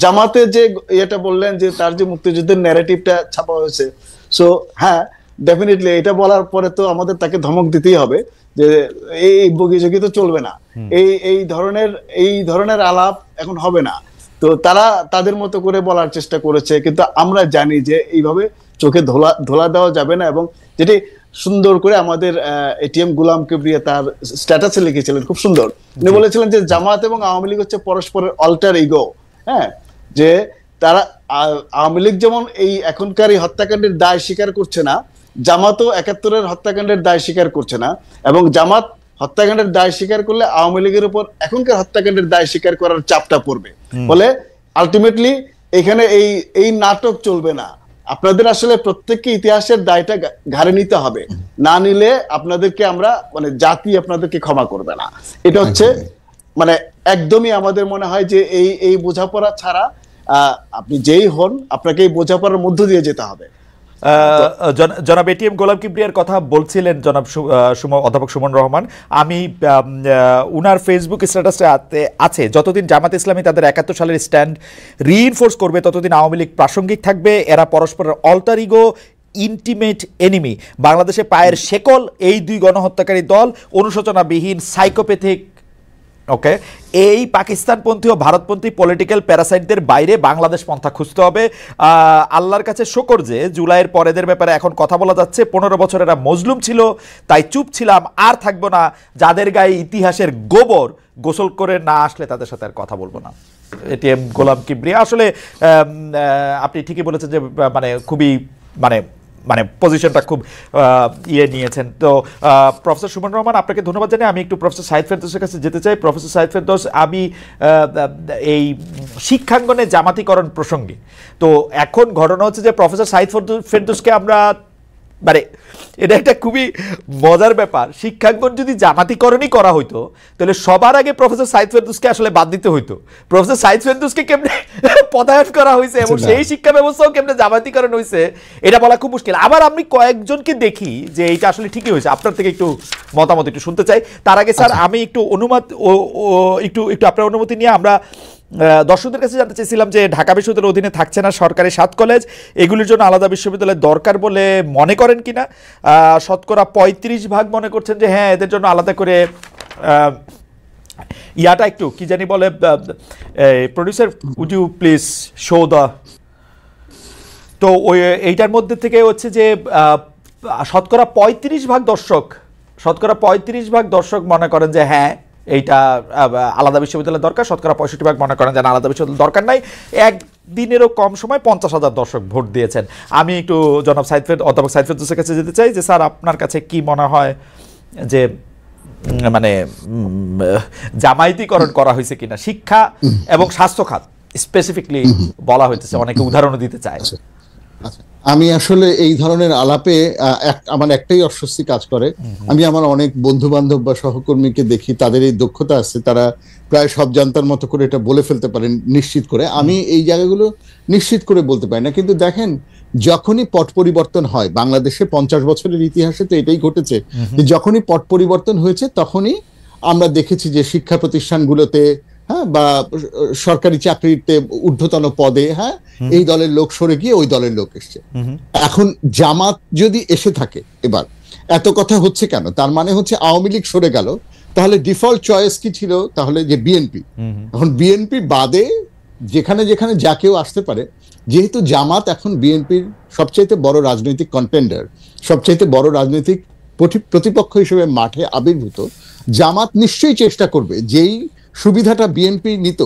Speaker 3: জামাতে যে এটা বললেন যে তার যে মুক্তিযুদ্ধের ন্যারেটিভটা ছাপা হয়েছে, সো হ্যাঁ ডেফিনেটলি এটা বলার পরে তো আমাদের তাকে ধমক দিতেই হবে যে এই বগিযোগী তো চলবে না, এই ধরনের আলাপ এখন হবে না। তো তারা তাদের মতো করে বলার চেষ্টা করেছে, কিন্তু আমরা জানি যে এইভাবে চোখে ধোলা দেওয়া যাবে না। এবং যেটি সুন্দর করে আমাদের এটিএম গোলাম কিবরিয়া তার স্ট্যাটাসে লিখেছিলেন, খুব সুন্দর। উনি বলেছিলেন যে জামাত এবং আওয়ামী লীগ হচ্ছে পরস্পরের অল্টার ইগো। হ্যাঁ, যে তারা আওয়ামী লীগ যেমন এই এখনকার এই হত্যাকাণ্ডের দায় স্বীকার করছে না, জামাতও 71-এর হত্যাকাণ্ডের দায় স্বীকার করছে না, এবং জামাত হত্যাকাণ্ডের দায় স্বীকার করলে আওয়ামী লীগের উপর এখনকার হত্যাকাণ্ডের দায় স্বীকার করার চাপটা পড়বে। ফলে আলটিমেটলি এখানে এই নাটক চলবে না। আপনাদের আসলে প্রত্যেককে ইতিহাসের দায়টা ঘাড়ে নিতে হবে, না নিলে আপনাদেরকে আমরা মানে জাতি আপনাদেরকে ক্ষমা করবে না। এটা হচ্ছে মানে একদমই আমাদের মনে হয় যে এই বোঝাপড়া ছাড়া আপনি যেই হন আপনাকে এই বোঝাপড়ার মধ্য দিয়ে যেতে হবে।
Speaker 1: জনাব এটিএম গোলাম কিবরিয়ার কথা বলছিলেন জনাব অধ্যাপক সুমন রহমান, আমি উনার ফেসবুক স্ট্যাটাসে আছে, যতদিন জামাত ইসলামী তাদের 71 সালের স্ট্যান্ড রিইনফোর্স করবে ততদিন আওয়ামী লীগ প্রাসঙ্গিক থাকবে, এরা পরস্পরের অল্টার ইগো, ইন্টিমেট এনিমি, বাংলাদেশে পায়ের শেকল এই 2 গণহত্যাকারী দল, অনুশোচনাবিহীন সাইকোপ্যাথিক। ওকে, এই পাকিস্তানপন্থী ও ভারতপন্থী পলিটিক্যাল প্যারাসাইটদের বাইরে বাংলাদেশ পন্থা খুঁজতে হবে। আল্লাহর কাছে শকর যে জুলাইয়ের পরেদের ব্যাপারে এখন কথা বলা যাচ্ছে। 15 বছর এরা মজলুম ছিল, তাই চুপ ছিলাম, আর থাকবো না। যাদের গায়ে ইতিহাসের গোবর, গোসল করে না আসলে তাদের সাথে আর কথা বলবো না। এটিএম গোলাম কিবরিয়া আসলে আপনি ঠিকই বলেছেন যে মানে খুবই মানে মানে পজিশনটা খুব নিয়েছেন। তো প্রফেসর সুমন রহমান, আপনাকে ধন্যবাদ জানাই। আমি একটু প্রফেসর সাইদ ফেরদৌসের কাছে যেতে চাই। প্রফেসর সাইদ ফেরদৌস, আমি এই শিক্ষাঙ্গনে জামাতিকরণ প্রসঙ্গে, তো এখন ঘটনা হচ্ছে যে প্রফেসর সাইদ ফেরদৌসকে আমরা মানে এটা একটা খুবই মজার ব্যাপার, শিক্ষাঙ্গন যদি জামাতিকরণই করা হইতো তাহলে সবার আগে প্রফেসর সাইদ ফেরদৌসকে আসলে বাদ দিতে হইতো। প্রফেসর সাইদ ফেরদৌসকে কেমনে পদায়ন করা হয়েছে এবং সেই শিক্ষা ব্যবস্থাও কেমনে জামাতিকরণ হয়েছে এটা বলা খুব মুশকিল। আবার আমি কয়েকজনকে দেখি যে এটা আসলে ঠিকই হয়েছে। আপনার থেকে একটু মতামত একটু শুনতে চাই। তার আগে স্যার আমি একটু একটু আপনার অনুমতি নিয়ে আমরা দর্শকদের কাছে জানতে চাইছিলাম যে ঢাকা বিশ্ববিদ্যালয়ের অধীনে থাকছে না সরকারি 7 কলেজ, এগুলির জন্য আলাদা বিশ্ববিদ্যালয় দরকার বলে মনে করেন কিনা? শতকরা 35% মনে করছেন যে হ্যাঁ এদের জন্য আলাদা করে ইয়াটা একটু কি জানি বলে, producer would you please show the, তো ওই এইটার মধ্যে থেকে হচ্ছে যে শতকরা 35% দর্শক মনে করেন যে হ্যাঁ এইটা আলাদা বিশ্ববিদ্যালয় দরকার, শতকরা 65% মনে করেন যে আলাদা বিশ্ববিদ্যালয় দরকার নাই। একদিনেরও কম সময় 50,000 দর্শক ভোট দিয়েছেন। আমি একটু জনাব অধ্যাপক সাইদ ফেরদৌসের কাছে যেতে চাই যে স্যার আপনার কাছে কি মনে হয় যে মানে জামায়াতিকরণ করা হয়েছে কিনা শিক্ষা এবং স্বাস্থ্য খাত স্পেসিফিকলি বলা হইতেছে, অনেকে উদাহরণ দিতে চায়।
Speaker 2: আমি আসলে এই ধরনের আলাপে আমার একটাই অস্বস্তি কাজ করে। আমি আমার অনেক বন্ধু বান্ধব বা সহকর্মীকে দেখি, তাদের এই দক্ষতা আছে, তারা প্রায় সব জানতার মতো করে এটা বলে ফেলতে পারেন নিশ্চিত করে। আমি এই জায়গাগুলো নিশ্চিত করে বলতে পারি না। কিন্তু দেখেন, যখনই পট পরিবর্তন হয়, বাংলাদেশে 50 বছরের ইতিহাসে তো এটাই ঘটেছে যে যখনই পট পরিবর্তন হয়েছে তখনই আমরা দেখেছি যে শিক্ষা প্রতিষ্ঠানগুলোতে বা সরকারি চাকরিতে ঊর্ধ্বতন পদে এই দলের লোক সরে গিয়ে ওই দলের লোক এসছে। এখন জামাত যদি এসে থাকে, এবার এত কথা হচ্ছে কেন? তার মানে হচ্ছে আওয়ামী লীগ সরে গেল, তাহলে ডিফল্ট চয়েস কি ছিল? তাহলে যে বিএনপি। এখন বিএনপি বাদে যেখানে যেখানে যা কেউ আসতে পারে, যেহেতু জামাত এখন বিএনপির সবচাইতে বড় রাজনৈতিক কন্টেন্ডার, সবচাইতে বড় রাজনৈতিক প্রতিপক্ষ হিসেবে মাঠে আবির্ভূত, জামাত নিশ্চয়ই চেষ্টা করবে যেই সুবিধাটা বিএনপি নিত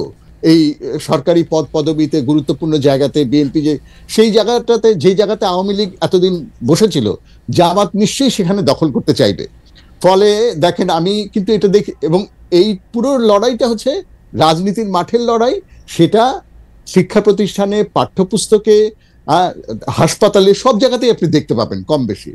Speaker 2: এই সরকারি পদ পদবিতে গুরুত্বপূর্ণ জায়গাতে, বিএনপি যে সেই জায়গাটাতে, যে জায়গাতে আওয়ামী লীগ এতদিন বসেছিল, জামাত নিশ্চয়ই সেখানে দখল করতে চাইবে। ফলে দেখেন, আমি কিন্তু এটা দেখি, এবং এই পুরো লড়াইটা হচ্ছে রাজনীতির মাঠের লড়াই। সেটা শিক্ষা প্রতিষ্ঠানে, পাঠ্যপুস্তকে, হাসপাতালে, সব জায়গাতেই আপনি দেখতে পাবেন কম বেশি।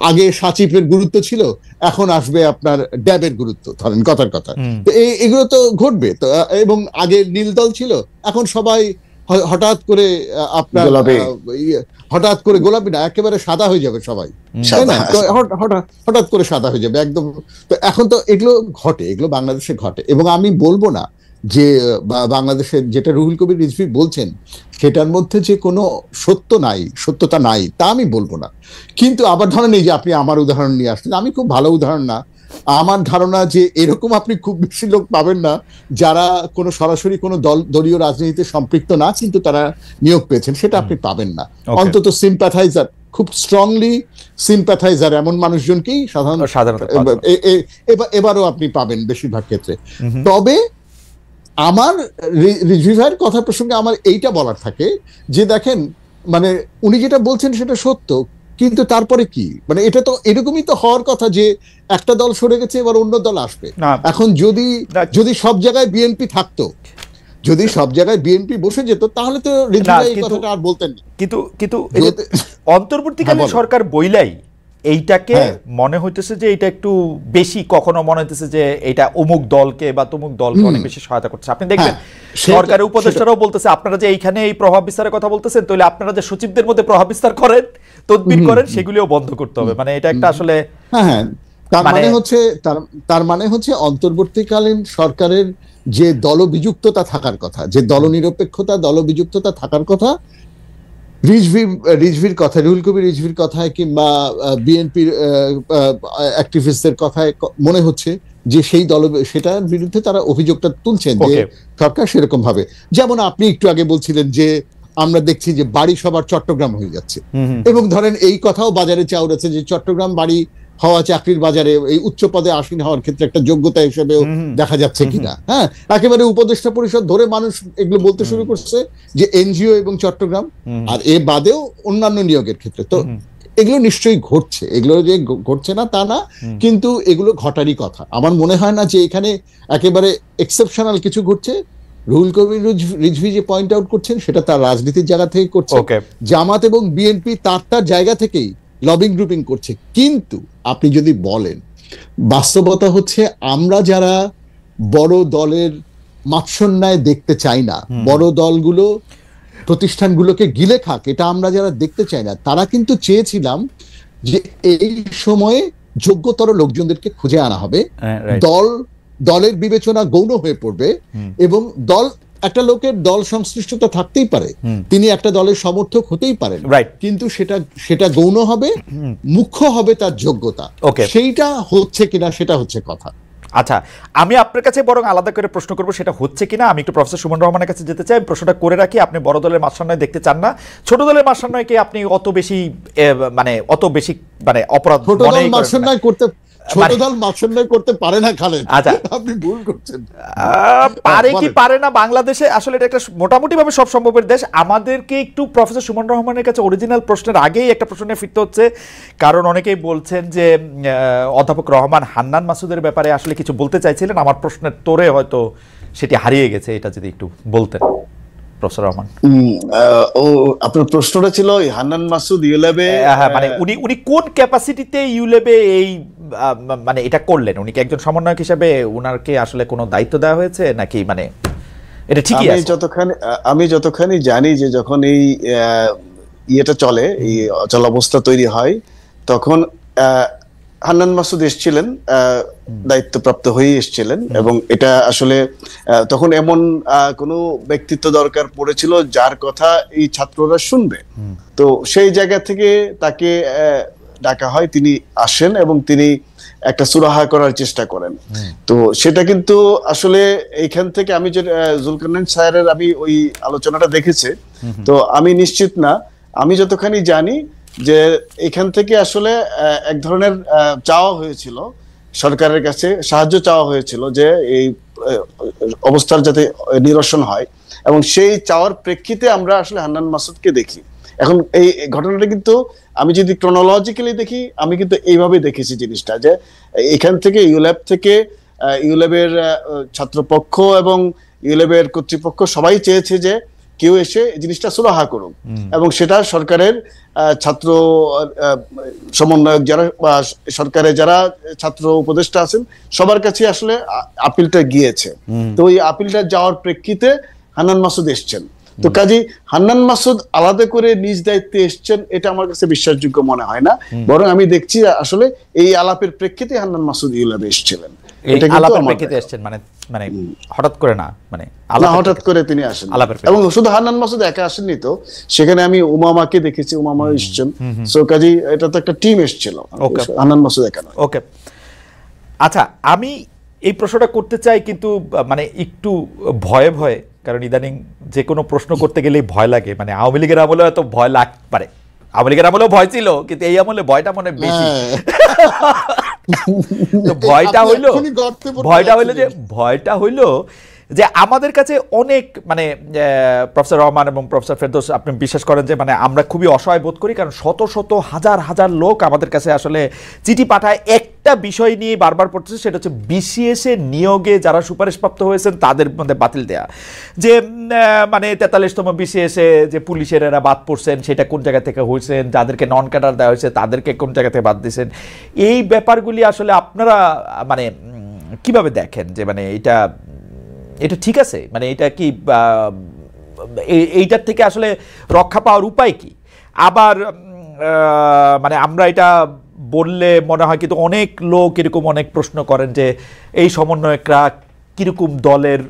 Speaker 2: আগে সাচিপের গুরুত্ব ছিল, এখন আসবে আপনার ড্যাবের গুরুত্ব, ধরেন কথার কথা। তো এগুলো তো ঘটবে। তো এবং আগে নীল দল ছিল, এখন সবাই হঠাৎ করে আপনার হঠাৎ করে গোলাপি না, একেবারে সাদা হয়ে যাবে সবাই, তাই না? হঠাৎ করে সাদা হয়ে যাবে একদম। তো এখন তো এগুলো ঘটে, এগুলো বাংলাদেশে ঘটে। এবং আমি বলবো না যে বাংলাদেশের যেটা রুহুল কবির রিজভী বলছেন সেটার মধ্যে যে কোনো সত্যতা নাই, তা আমি বলবো না। কিন্তু আবার ধরেন, এই যে আপনি আমার উদাহরণ নিয়ে আসলেন, আমি খুব ভালো উদাহরণ না। আমার ধারণা যে এরকম আপনি খুব বেশি লোক পাবেন না যারা কোনো সরাসরি কোনো দলীয় রাজনীতিতে সম্পৃক্ত না, কিন্তু তারা নিয়োগ পেয়েছেন, সেটা আপনি পাবেন না। অন্তত সিম্প্যাথাইজার, খুব স্ট্রংলি সিম্প্যাথাইজার এমন মানুষজনকেই সাধারণত এবারও আপনি পাবেন বেশিরভাগ ক্ষেত্রে। তবে আমার রিজভী ভাইয়ের কথা প্রসঙ্গে আমার এইটা বলার থাকে যে দেখেন, মানে উনি যেটা বলছেন সেটা সত্য, কিন্তু তারপরে কি, মানে এটা তো এরকমই তো হওয়ার কথা যে একটা দল সরে গেছে, এবার অন্য দল আসবে। এখন যদি সব জায়গায় বিএনপি থাকতো, যদি সব জায়গায় বিএনপি বসে যেত, তাহলে তো রিজভী ভাই এই কথাটা আর বলতেন না। কিন্তু
Speaker 1: অন্তর্বর্তীকালীন সরকার বইলাই এইটাকে মনে হইতেছে যে এটা একটু বেশি, কখনো মনে হইতেছে যে এটা অমুক দলকে বা তমুক দলকে অনেক বেশি সহায়তা করছে। আপনি দেখবেন সরকারের উপদেষ্টারাও বলতেছে, আপনারা যে এইখানে এই প্রভাব বিস্তারের কথা বলতেছেন, তাহলে আপনারা যে সচিবদের মধ্যে প্রভাব বিস্তার করেন, তদবির করেন, সেগুলিও বন্ধ করতে হবে। মানে এটা একটা আসলে
Speaker 2: তার মানে হচ্ছে অন্তর্বর্তীকালীন সরকারের যে দলবিযুক্ততা থাকার কথা, যে দলনিরপেক্ষতা, দলবিযুক্ততা থাকার কথা, রিজভির কথা, রুহুল কবির রিজভির কথায় কিংবা বিএনপির অ্যাক্টিভিস্টদের কথায় মনে হচ্ছে যে সেই সেটার বিরুদ্ধে তারা অভিযোগটা তুলছেন যে সরকার সেরকম ভাবে, যেমন আপনি একটু আগে বলছিলেন যে আমরা দেখছি যে বাড়ি সবার চট্টগ্রাম হয়ে যাচ্ছে, এবং ধরেন এই কথাও বাজারে চাউড়াচ্ছে যে চট্টগ্রাম বাড়ি হওয়া চাকরির বাজারে এই উচ্চ পদে আসীন হওয়ার ক্ষেত্রে একটা যোগ্যতা হিসেবেও দেখা যাচ্ছে কিনা। একেবারে উপদেষ্টা পরিষদ ধরে মানুষ এগুলো বলতে শুরু করছে যে এনজিও এবং চট্টগ্রাম, আর এ বাদেও অন্যান্য নিয়োগের ক্ষেত্রে। তো এগুলো নিশ্চয়ই ঘটছে, এগুলো যে ঘটছে না তা না, কিন্তু এগুলো ঘটারই কথা। আমার মনে হয় না যে এখানে একেবারে এক্সেপশনাল কিছু ঘটছে। রুহুল কবির রিজভী যে পয়েন্ট আউট করছেন সেটা তার রাজনীতির জায়গা থেকে করছে, জামাত এবং বিএনপি তার জায়গা থেকেই লবিং গ্রুপিং করছে। কিন্তু আপনি যদি বলেন, বাস্তবতা হচ্ছে আমরা যারা বড় দলের মাৎসন্যায় দেখতে চাই না, বড় দলগুলো প্রতিষ্ঠানগুলোকে গিলে খাক, এটা আমরা যারা দেখতে চাই না, তারা কিন্তু চেয়েছিলাম যে এই সময়ে যোগ্যতর লোকজনদেরকে খুঁজে আনা হবে, দলের বিবেচনা গৌণ হয়ে পড়বে, এবং একটা লোকের দল সংশ্লিষ্টতা থাকতেই পারে, তিনি একটা দলের সমর্থক হতেই পারেন, কিন্তু সেটা গৌণ হবে, মুখ্য হবে তার যোগ্যতা। সেইটা হচ্ছে কিনা সেটা হচ্ছে কথা।
Speaker 1: আচ্ছা, আমি আপনার কাছে বরং আলাদা করে প্রশ্ন করবো সেটা হচ্ছে কিনা। আমি একটু প্রফেসর সুমন রহমানের কাছে যেতে চাই, প্রশ্নটা করে রাখি। আপনি বড় দলের মাৎসন্যায় দেখতে চান না, ছোট দলের মাৎসন্যায়কে আপনি অত বেশি মানে অপরাধ
Speaker 2: ছোট দল মাৎসন্যায় করতে পারে না খালেদ, আপনি ভুল করছেন।
Speaker 1: পারে কি পারে না, বাংলাদেশে আসলে এটা একটা মোটামুটি ভাবে সব সম্ভবের দেশ। আমাদেরকে একটু প্রফেসর সুমন রহমানের কাছে অরিজিনাল প্রশ্নের আগেই একটা প্রশ্ন নিয়ে ফিরতে হচ্ছে, কারণ অনেকেই বলছেন যে অধ্যাপক রহমান হান্নান মাসুদের ব্যাপারে আসলে কিছু বলতে চাইছিলেন, আমার প্রশ্নের তোরে হয়তো সেটি হারিয়ে গেছে, এটা যদি একটু বলতেন প্রফেসর রহমান।
Speaker 3: আপনার প্রশ্নটা ছিল হান্নান মাসুদ ইউল্যাবে,
Speaker 1: মানে উনি কোন ক্যাপাসিটিতে ইউল্যাবে এই মানে এটা করলেন? উনি কি একজন সমন্বয়ক হিসেবে উনারকে আসলে কোনো দায়িত্ব দেওয়া হয়েছে নাকি, মানে এটা ঠিকই আছে?
Speaker 3: আমি যতখানি জানি যে যখন এই ইয়েটা চলে, এই অচল অবস্থা তৈরি হয়, তখন হান্নান মাসুদ এসেছিলেন, দায়িত্বপ্রাপ্ত হয়ে এসেছিলেন, এবং এটা আসলে তখন এমন কোনো ব্যক্তিত্ব দরকার পড়েছিল যার কথা এই ছাত্ররা শুনবে। তো সেই জায়গা থেকে তাকে ডাকা হয়, তিনি আসেন এবং তিনি একটা সুরাহা করার চেষ্টা করেন। তো সেটা কিন্তু আসলে এইখান থেকে আমি যে জুলকারনাইন স্যারের আমি ওই আলোচনাটা দেখেছি, তো আমি নিশ্চিত না, আমি যতখানি জানি যে এখান থেকে আসলে এক ধরনের চাওয়া হয়েছিল, সরকারের কাছে সাহায্য চাওয়া হয়েছিল যে এই অবস্থার যাতে নিরসন হয়, এবং সেই চাওয়ার প্রেক্ষিতে আমরা আসলে হান্নান মাসুদকে দেখি। এখন এই ঘটনাটা কিন্তু আমি যদি ক্রোনোলজিক্যালি দেখি, আমি কিন্তু এইভাবে দেখেছি জিনিসটা, যে এখান থেকে ইউল্যাবের ছাত্রপক্ষ এবং ইউল্যাবের কর্তৃপক্ষ সবাই চেয়েছে যে কেউ এসে জিনিসটা সুরাহা করুক, এবং সেটা সরকারের ছাত্র সমন্বয়ক যারা বা সরকারের যারা ছাত্র উপদেষ্টা আছেন সবার কাছে আসলে আপিলটা গিয়েছে। তো ওই আপিলটা যাওয়ার প্রেক্ষিতে হান্নান মাসুদ এসছেন। তো কাজী হান্নান মাসুদ আলাদা করে নিজ দায়িত্বে এসছেন, এটা আমার কাছে বিশ্বাসযোগ্য মনে হয় না, বরং আমি দেখছি আসলে এই আলাপের প্রেক্ষিতে হান্নান মাসুদ ইউল্যাবে এসেছিলেন।
Speaker 1: মানে হঠাৎ করে না, মানে
Speaker 3: হঠাৎ করে তিনি আসেন, এবং শুধু হান্নান মাসুদ একা আসেননি, তো সেখানে আমি উমামাকে দেখেছি, উমামা এসেছেন। সো কাজী এটা তো একটা টিম এসেছিল, হান্নান মাসুদ একা নয়।
Speaker 1: ওকে, আচ্ছা, আমি এই প্রশ্নটা করতে চাই কিন্তু মানে একটু ভয়ে ভয়ে, কারণ ইদানিং যে কোনো প্রশ্ন করতে গেলেই ভয় লাগে। মানে আওয়ামী লীগের আমলে হয়তো ভয় লাগতে পারে, আওয়ামী লীগের আমলেও ভয় ছিল, কিন্তু এই আমলে ভয়টা মনে বেশি। ভয়টা হইলো যে আমাদের কাছে অনেক, মানে প্রফেসর রহমান এবং প্রফেসর ফেরদৌস, আপনি বিশ্বাস করেন যে মানে আমরা খুবই অসহায় বোধ করি, কারণ শত শত হাজার হাজার লোক আমাদের কাছে আসলে চিঠি পাঠায় একটা বিষয় নিয়ে বারবার পড়তেছে, সেটা হচ্ছে বিসিএস এর নিয়োগে যারা সুপারিশপ্রাপ্ত হয়েছেন তাদের মধ্যে বাতিল দেয়া, যে মানে 43তম বিসিএস এ যে পুলিশের এরা বাদ পড়ছেন সেটা কোন জায়গা থেকে হয়েছেন, যাদেরকে নন ক্যাডার দেওয়া হয়েছে তাদেরকে কোন জায়গা থেকে বাদ দিয়েছেন। এই ব্যাপারগুলি আসলে আপনারা মানে কিভাবে দেখেন যে মানে এটা ঠিক আছে, মানে এটা কি এইটার থেকে আসলে রক্ষা পাওয়ার উপায় কি? আবার মানে আমরা এটা বললে মনে হয় কিন্তু অনেক লোক এরকম অনেক প্রশ্ন করেন যে এই সমন্বয়করা কিরকম দলের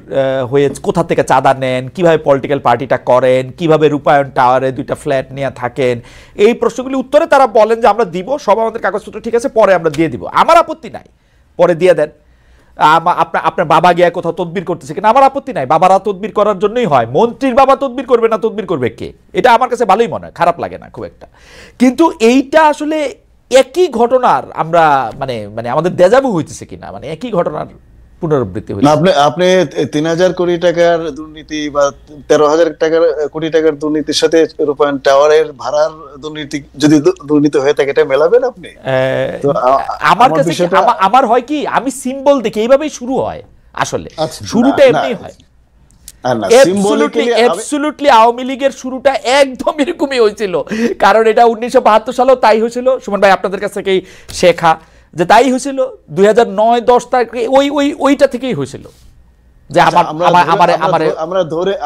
Speaker 1: হয়ে কোথা থেকে চাঁদা নেন, কিভাবে পলিটিক্যাল পার্টিটা করেন, কিভাবে রূপায়ণ টাওয়ারে 2টা ফ্ল্যাট নিয়ে থাকেন। এই প্রশ্নগুলি উত্তরে তারা বলেন যে আমরা দিব, সব আমাদের কাগজপত্র ঠিক আছে, পরে আমরা দিয়ে দিব, আমার আপত্তি নাই, পরে দিয়ে দেন। আপনার বাবা গিয়া কোথাও তদবির করতেছে কিনা আমার আপত্তি নাই, বাবারা তদবির করার জন্যই হয়, মন্ত্রীর বাবা তদবির করবে না, তদবির করবে কে? এটা আমার কাছে ভালোই মনে হয়, খারাপ লাগে না খুব একটা। কিন্তু এইটা আসলে একই ঘটনার আমরা মানে আমাদের দেজাবু হইতেছে কিনা, মানে একই ঘটনার পুনরাবৃত্তি
Speaker 3: না,
Speaker 1: হয়েছে।
Speaker 3: আপনি 3,000 কোটি টাকার দুর্নীতি বা 13,000 কোটি টাকার দুর্নীতির সাথে রূপায়ণ টাওয়ারের ভাড়ার দুর্নীতি যদি দুর্নীতি হয়ে থাকে, এটা মেলাবেন আপনি? তো
Speaker 1: আমার কাছে আমার হয় কি, আমি সিম্বল দেখি এইভাবেই শুরু হয় আসলে, শুরুটা এমনি হয়। অ্যাবসলিউটলি আওয়ামী লীগের শুরুটা একদম এরকমই হয়েছিল, কারণ এটা 1972 সালেও তাই হয়েছিল। সুমন ভাই আপনাদের কাছ থেকেই শেখা যে তাই হয়েছিল, 2009-10 তারিখে ওইটা থেকেই হয়েছিল যে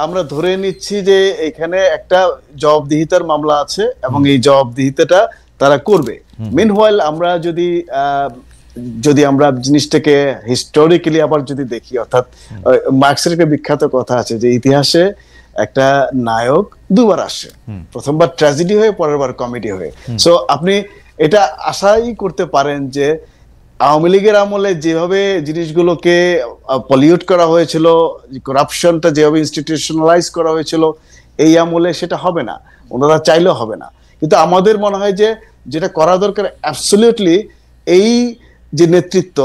Speaker 3: আমরা ধরে নিচ্ছি যে এখানে একটা জবাবদিহিতার মামলা আছে এবং এই জবাবদিহিতাটা তারা করবে। মিনহোয়াইল আমরা যদি আমরা জিনিসটাকে হিস্টোরিক্যালি আবার যদি দেখি, অর্থাৎ মার্ক্সের একটা বিখ্যাত কথা আছে যে ইতিহাসে একটা নায়ক দুবার আসে, প্রথমবার ট্র্যাজেডি হয়ে, পরের বার কমেডি হয়ে। সো আপনি এটা আশাই করতে পারেন যে আওয়ামী লীগের আমলে যেভাবে জিনিসগুলোকে পলিউট করা হয়েছিল, করাপশনটা যেভাবে ইনস্টিটিউশনালাইজ করা হয়েছিল, এই আমলে সেটা হবে না, ওনারা চাইলেও হবে না। কিন্তু আমাদের মনে হয় যে যেটা করা দরকার অ্যাবসলিউটলি, এই যে নেতৃত্ব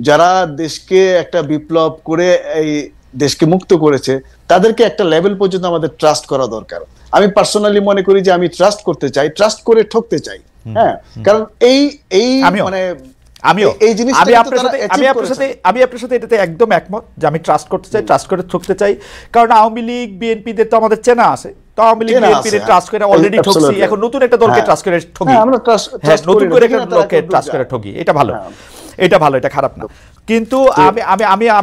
Speaker 3: যারা দেশকে একটা বিপ্লব করে এই দেশকে মুক্ত করেছে, তাদেরকে একটা লেভেল পর্যন্ত আমাদের ট্রাস্ট করা দরকার। আমি পার্সোনালি মনে করি যে আমি ট্রাস্ট করতে চাই, ট্রাস্ট করে ঠকতে চাই। হ্যাঁ, কারণ
Speaker 1: আমি আপনার সাথে এটাতে একদম একমত যে আমি ট্রাস্ট করতে চাই, ট্রাস্ট করে ঠকতে চাই। কারণ আওয়ামী লীগ বিএনপিদের তো আমাদের চেনা আছে, তো আওয়ামী লীগ বিএনপি ট্রাস্ট করে অলরেডি ঠকছি, এখন নতুন একটা দলকে ট্রাস্ট করে ঠকি, নতুন করে একটা দলকে ট্রাস্ট করে ঠকি। এটা ভালো, এটা খারাপ না। কিন্তু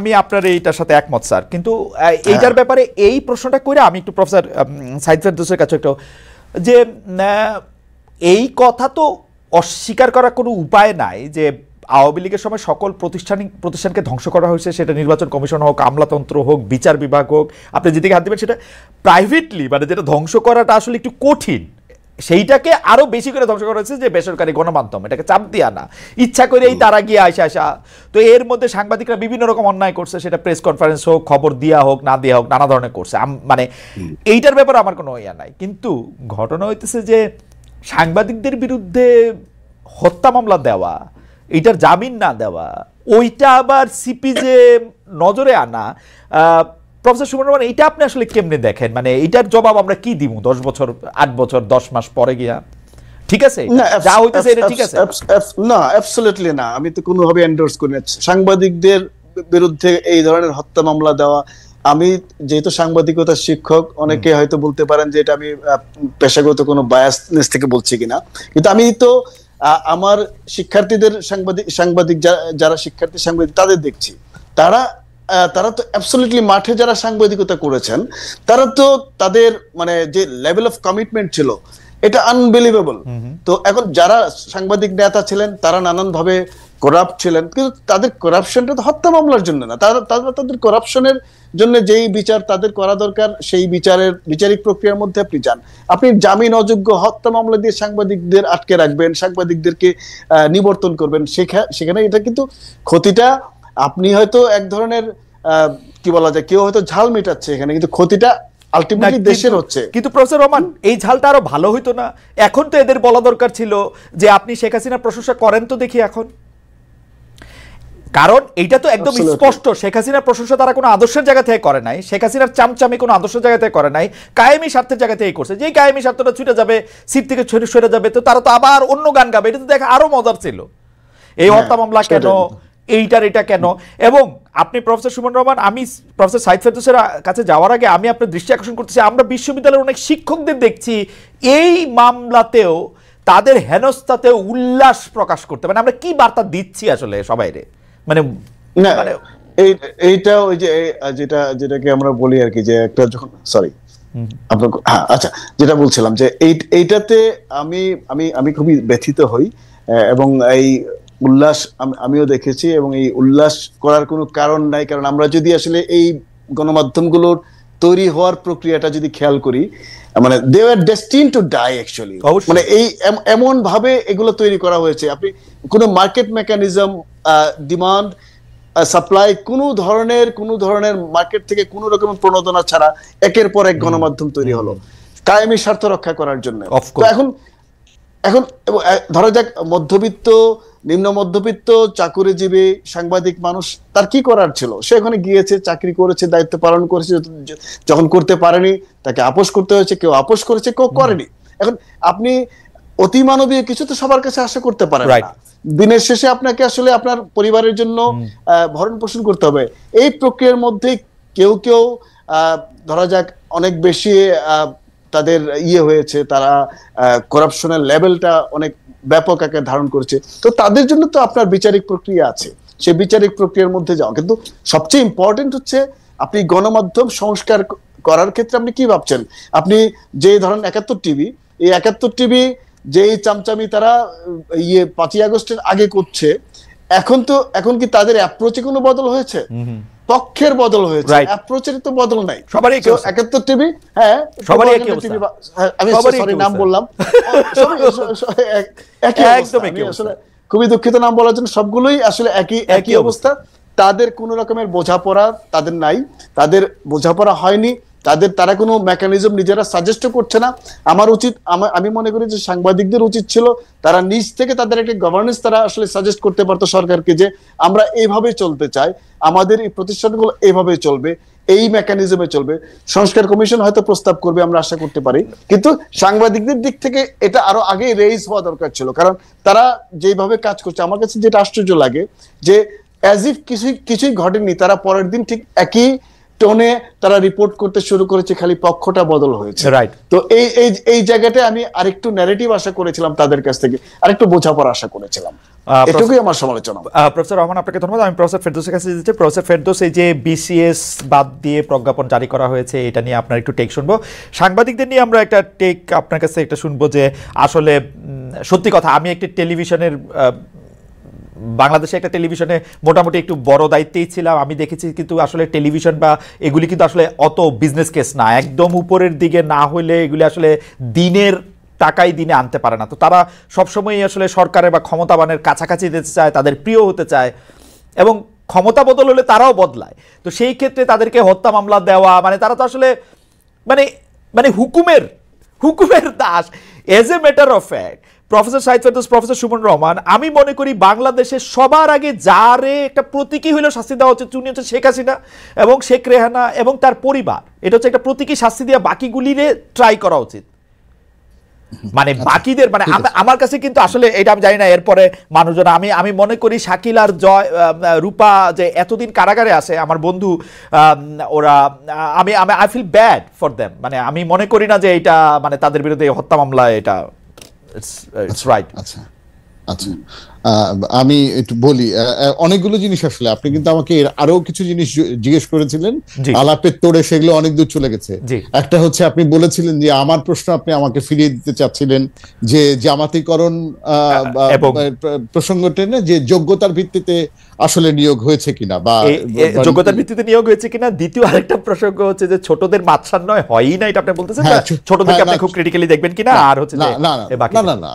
Speaker 1: আমি আপনার এইটার সাথে একমত স্যার। কিন্তু এইটার ব্যাপারে এই প্রশ্নটা করে আমি একটু প্রফেসর সাইদ ফেরদৌসের কাছে একটু, যে এই কথা তো অস্বীকার করার কোনো উপায় নাই যে আওয়ামী লীগের সময় সকল প্রতিষ্ঠানকে ধ্বংস করা হয়েছে, সেটা নির্বাচন কমিশন হোক, আমলাতন্ত্র হোক, বিচার বিভাগ হোক, আপনি যেদিকে হাত দিবেন সেটা প্রাইভেটলি, মানে যেটা ধ্বংস করাটা আসলে একটু কঠিন, সেইটাকে আরো বেশি করে ধ্বংস করা হয়েছে যে বেসরকারি গণমাধ্যম, এটাকে চাপ দিয়ে আনা, ইচ্ছা করে এই তারা গিয়ে আসা। তো এর মধ্যে সাংবাদিকরা বিভিন্ন রকম অন্যায় করছে, সেটা প্রেস কনফারেন্স হোক, খবর দেওয়া হোক, না দেওয়া হোক, নানা ধরনের করছে। মানে এইটার ব্যাপারে আমার কোনো ইয়া নাই। কিন্তু ঘটনা হইতেছে যে সাংবাদিকদের বিরুদ্ধে হত্যা মামলা দেওয়া, এইটার জামিন না দেওয়া, ওইটা আবার সিপিজে নজরে আনা, প্রফেসর সুমন রহমান, এইটা আপনি আসলে কেমনে দেখেন? মানে এইটার জবাব আমরা কি দিব 10 বছর 8 বছর 10 মাস পরে গিয়া? ঠিক আছে, যা হইতেছে এটা ঠিক আছে
Speaker 3: না? অ্যাবসলিউটলি না, আমি তো কোনোভাবে এন্ডোর্স করি না সাংবাদিকদের বিরুদ্ধে এই ধরনের হত্যা মামলা দেওয়া। আমি যেহেতু সাংবাদিকতার শিক্ষক, অনেকে হয়তো বলতে পারেন যে এটা আমি পেশাগত কোনো বায়াসনেস থেকে বলছি কিনা, কিন্তু আমি তো আমার শিক্ষার্থীদের সাংবাদিক যারা শিক্ষার্থী সাংবাদিক তাদের দেখছি, তারা তো অ্যাবসলিউটলি মাঠে যারা সাংবাদিকতা করেছেন, তারা তো তাদের মানে যে লেভেল অফ কমিটমেন্ট ছিল, এটা আনবিলিভেবল। তো এখন যারা সাংবাদিক নেতা ছিলেন তারা নানান ভাবে করাপ্ট ছিলেন, কিন্তু তাদের করাপশনটা তো হত্যা মামলার জন্য না, তাদের করাপশনের জন্য যেই বিচার তাদের করা দরকার, সেই বিচারিক প্রক্রিয়ার মধ্যে আপনি যান। আপনি জামিন অযোগ্য হত্যা মামলা দিয়ে সাংবাদিকদের আটকে রাখবেন, সাংবাদিকদেরকে নিবর্তন করবেন, সেখানে এটা কিন্তু ক্ষতিটা, আপনি হয়তো এক ধরনের কি বলা যায়, কেউ হয়তো ঝাল মেটাচ্ছে এখানে, কিন্তু ক্ষতিটা আলটিমেটলি দেশের হচ্ছে।
Speaker 1: কিন্তু প্রফেসর রহমান, এই ঝালটা আরো ভালো হইতো না? এখন তো এদের বলা দরকার ছিল যে আপনি শেখ হাসিনার প্রশংসা করেন তো দেখি এখন, কারণ এইটা তো একদম স্পষ্ট শেখ হাসিনার প্রশংসা তারা কোনো আদর্শের জায়গা থেকে করে নাই, শেখ হাসিনার চামচামি কোনো আদর্শের জায়গা থেকে করে নাই, কায়েমি স্বার্থের জায়গা থেকেই করছে। যেই কায়েমি স্বার্থটা ছুটে যাবে, সিট থেকে সরে যাবে, তো তারা তো আবার অন্য গান গাবে। এটা তো দেখা আরো মজার ছিল, এই হত্যা মামলা কেন, এটা কেন। এবং আপনি প্রফেসর সুমন রহমান, আমি প্রফেসর সাইদ ফেরদৌসের কাছে যাওয়ার আগে আমি আপনার দৃষ্টি আকর্ষণ করতেছি, আমরা বিশ্ববিদ্যালয়ের অনেক শিক্ষকদের দেখছি এই মামলাতেও, তাদের হেনস্থাতেও উল্লাস প্রকাশ করতে। মানে আমরা কি বার্তা দিচ্ছি আসলে সবাইরে? মানে
Speaker 3: এইটা ওই যে যেটাকে আমরা বলি আর কি, যে একটা যখন আপনার আচ্ছা, যেটা বলছিলাম যে এইটাতে আমি খুবই ব্যথিত হই, এবং এই উল্লাস আমিও দেখেছি, এবং এই উল্লাস করার কোনো কারণ নাই। কারণ আমরা যদি আসলে এই গণমাধ্যমগুলোর তৈরি হওয়ার প্রক্রিয়াটা যদি খেয়াল করি, মানে দে আর ডেস্টিনড টু ডাই অ্যাকচুয়ালি। মানে এই এমন ভাবে এগুলো তৈরি করা হয়েছে, আপনি কোনো মার্কেট মেকানিজম, ডিমান্ড সাপ্লাই, কোনো ধরনের মার্কেট থেকে কোনো রকমের প্রণোদনা ছাড়া একের পর এক গণমাধ্যম তৈরি হলো কায়েমি স্বার্থ রক্ষা করার জন্য। তো এখন এখন ধরা যাক মধ্যবিত্ত, নিম্ন মধ্যবিত্ত চাকুরিজীবী সাংবাদিক মানুষ, তার কি করার ছিল? সে ওখানে গিয়েছে, চাকরি করেছে, দায়িত্ব পালন করেছে, যখন করতে পারেনি তাকে আপোষ করতে হয়েছে, কেউ আপোষ করেছে, কেউ করেনি। এখন আপনি অতিমানবীয় কিছু তো সবার কাছে আশা করতে পারেন না। দিনের শেষে আপনাকে আসলে আপনার পরিবারের জন্য ভরণ পোষণ করতে হবে। এই প্রক্রিয়ার মধ্যে কেউ কেউ ধরা যাক অনেক বেশি তাদের হয়েছে, তারা করাপশনের লেভেলটা অনেক ব্যাপক আকার ধারণ করেছে, তো তাদের জন্য তো আপনার বিচারিক প্রক্রিয়া আছে, সে বিচারিক প্রক্রিয়ার মধ্যে যাওয়া। কিন্তু সবচেয়ে ইম্পর্টেন্ট হচ্ছে আপনি গণমাধ্যম সংস্কার করার ক্ষেত্রে আপনি কি ভাবছেন? আপনি যে ধরেন ৭১ টিভি, এই ৭১ টিভি যেই চামচামি তারা ৫ই আগস্টের আগে করছে, এখন কি তাদের অ্যাপ্রোচে কোনো বদল হয়েছে? পক্ষের বদল হয়েছে, অ্যাপ্রোচের তো বদল নাই। ৭১ টিভি, হ্যাঁ আমি সরি নাম বললাম, খুবই দুঃখিত নাম বলার জন্য, সবগুলোই আসলে একই অবস্থা। তাদের কোন রকমের বোঝাপড়া তাদের নাই, তাদের বোঝাপড়া হয়নি, তারা কোনো মেকানিজম নিজেরা সাজেস্ট করছে না। আমি মনে করি যে সাংবাদিকদের উচিত ছিল তারা নিজ থেকে তাদের একটা গভর্নেন্স তারা আসলে সাজেস্ট করতে পারতো সরকারকে, যে আমরা এইভাবে চলতে চাই, আমাদের এই প্রতিষ্ঠানগুলো এইভাবে চলবে, এই মেকানিজমে চলবে। সংস্কার কমিশন হয়তো প্রস্তাব করবে, আমরা আশা করতে পারি, কিন্তু সাংবাদিকদের দিক থেকে এটা আরো আগে রেইজ হওয়া দরকার ছিল। কারণ তারা যেভাবে কাজ করছে, আমার কাছে যেটা আশ্চর্য লাগে যে অ্যাজ ইফ কিছুই ঘটেনি, তারা পরের দিন ঠিক একই টোনে তারা রিপোর্ট করতে শুরু করেছে, খালি পক্ষটা বদল হয়েছে। তো এই জায়গাটায় আমি আরেকটু ন্যারেটিভ আশা করেছিলাম তাদের কাছ থেকে, আরেকটু বোঝাপড়া আশা করেছিলাম। এটুকুই আমার সমালোচনা।
Speaker 1: প্রফেসর রহমান, আপনাকে ধন্যবাদ। আমি প্রফেসর ফেরদৌসের কাছে যেতে। প্রফেসর ফেরদৌস, এই যে বিসিএস বাদ দিয়ে প্রজ্ঞাপন জারি করা হয়েছে, এটা নিয়ে আপনার একটু টেক শুনবো। সাংবাদিকদের নিয়ে আমরা একটা টেক আপনার কাছে একটা শুনবো, যে আসলে সত্যি কথা, আমি একটি টেলিভিশনের বাংলাদেশে একটা টেলিভিশনে মোটামুটি একটু বড় দায়িত্বেই ছিলাম। আমি দেখেছি কিন্তু আসলে টেলিভিশন বা এগুলি কিন্তু আসলে অত বিজনেস কেস না, একদম উপরের দিকে না হলে এগুলি আসলে দিনের টাকাই দিনে আনতে পারে না। তো তারা সবসময়ই আসলে সরকারের বা ক্ষমতাবানের কাছাকাছি যেতে চায়, তাদের প্রিয় হতে চায়, এবং ক্ষমতা বদল হলে তারাও বদলায়। তো সেই ক্ষেত্রে তাদেরকে হত্যা মামলা দেওয়া, মানে তারা তো আসলে মানে হুকুমের দাস। As a matter of fact, professor Saeed Ferdous, professor Suman Rahman, আমি মনে করি বাংলাদেশে সবার আগে যারে একটা প্রতীকী হইলেও শাস্তি দেওয়া হচ্ছে, উনি হচ্ছে শেখ হাসিনা এবং শেখ রেহানা এবং তার পরিবার। এটা হচ্ছে একটা প্রতীকী শাস্তি দিয়ে বাকিগুলিরে ট্রাই করা উচিত। মানে বাকিদের, মানে আমার কাছে কিন্তু আসলে এটা আমি জানি না এরপরে মানুষজন, আমি মনে করি শাকিল আর জয় রূপা যে এতদিন কারাগারে আসে, আমার বন্ধু, ওরা I feel bad for them. মানে আমি মনে করি না যে এটা মানে তাদের বিরুদ্ধে হত্যা মামলা, এটা ইটস রাইট।
Speaker 2: আচ্ছা আচ্ছা, আমি একটু বলি অনেকগুলো জিনিস আসলে আপনি কিন্তু আমাকে আরো কিছু জিনিস জিজ্ঞেস করেছিলেন, আলাপের তোড়ে সেগুলো অনেক দূর চলে গেছে। একটা হচ্ছে আপনি বলেছিলেন যে আমার প্রশ্ন আপনি আমাকে ফিরিয়ে দিতে চাচ্ছিলেন, যে জামাতিকরণ প্রসঙ্গ টেনে যে যোগ্যতার ভিত্তিতে আসলে নিয়োগ হয়েছে কিনা, বা
Speaker 1: যোগ্যতার ভিত্তিতে নিয়োগ হয়েছে কিনা। দ্বিতীয় আরেকটা প্রসঙ্গ হচ্ছে যে ছোটদের মাৎসান্নয় হয়ই না, এটা আপনি বলতেছেন, ছোটদেরকে আপনি খুব ক্রিটিক্যালি দেখবেন কিনা। আর হচ্ছে
Speaker 2: না,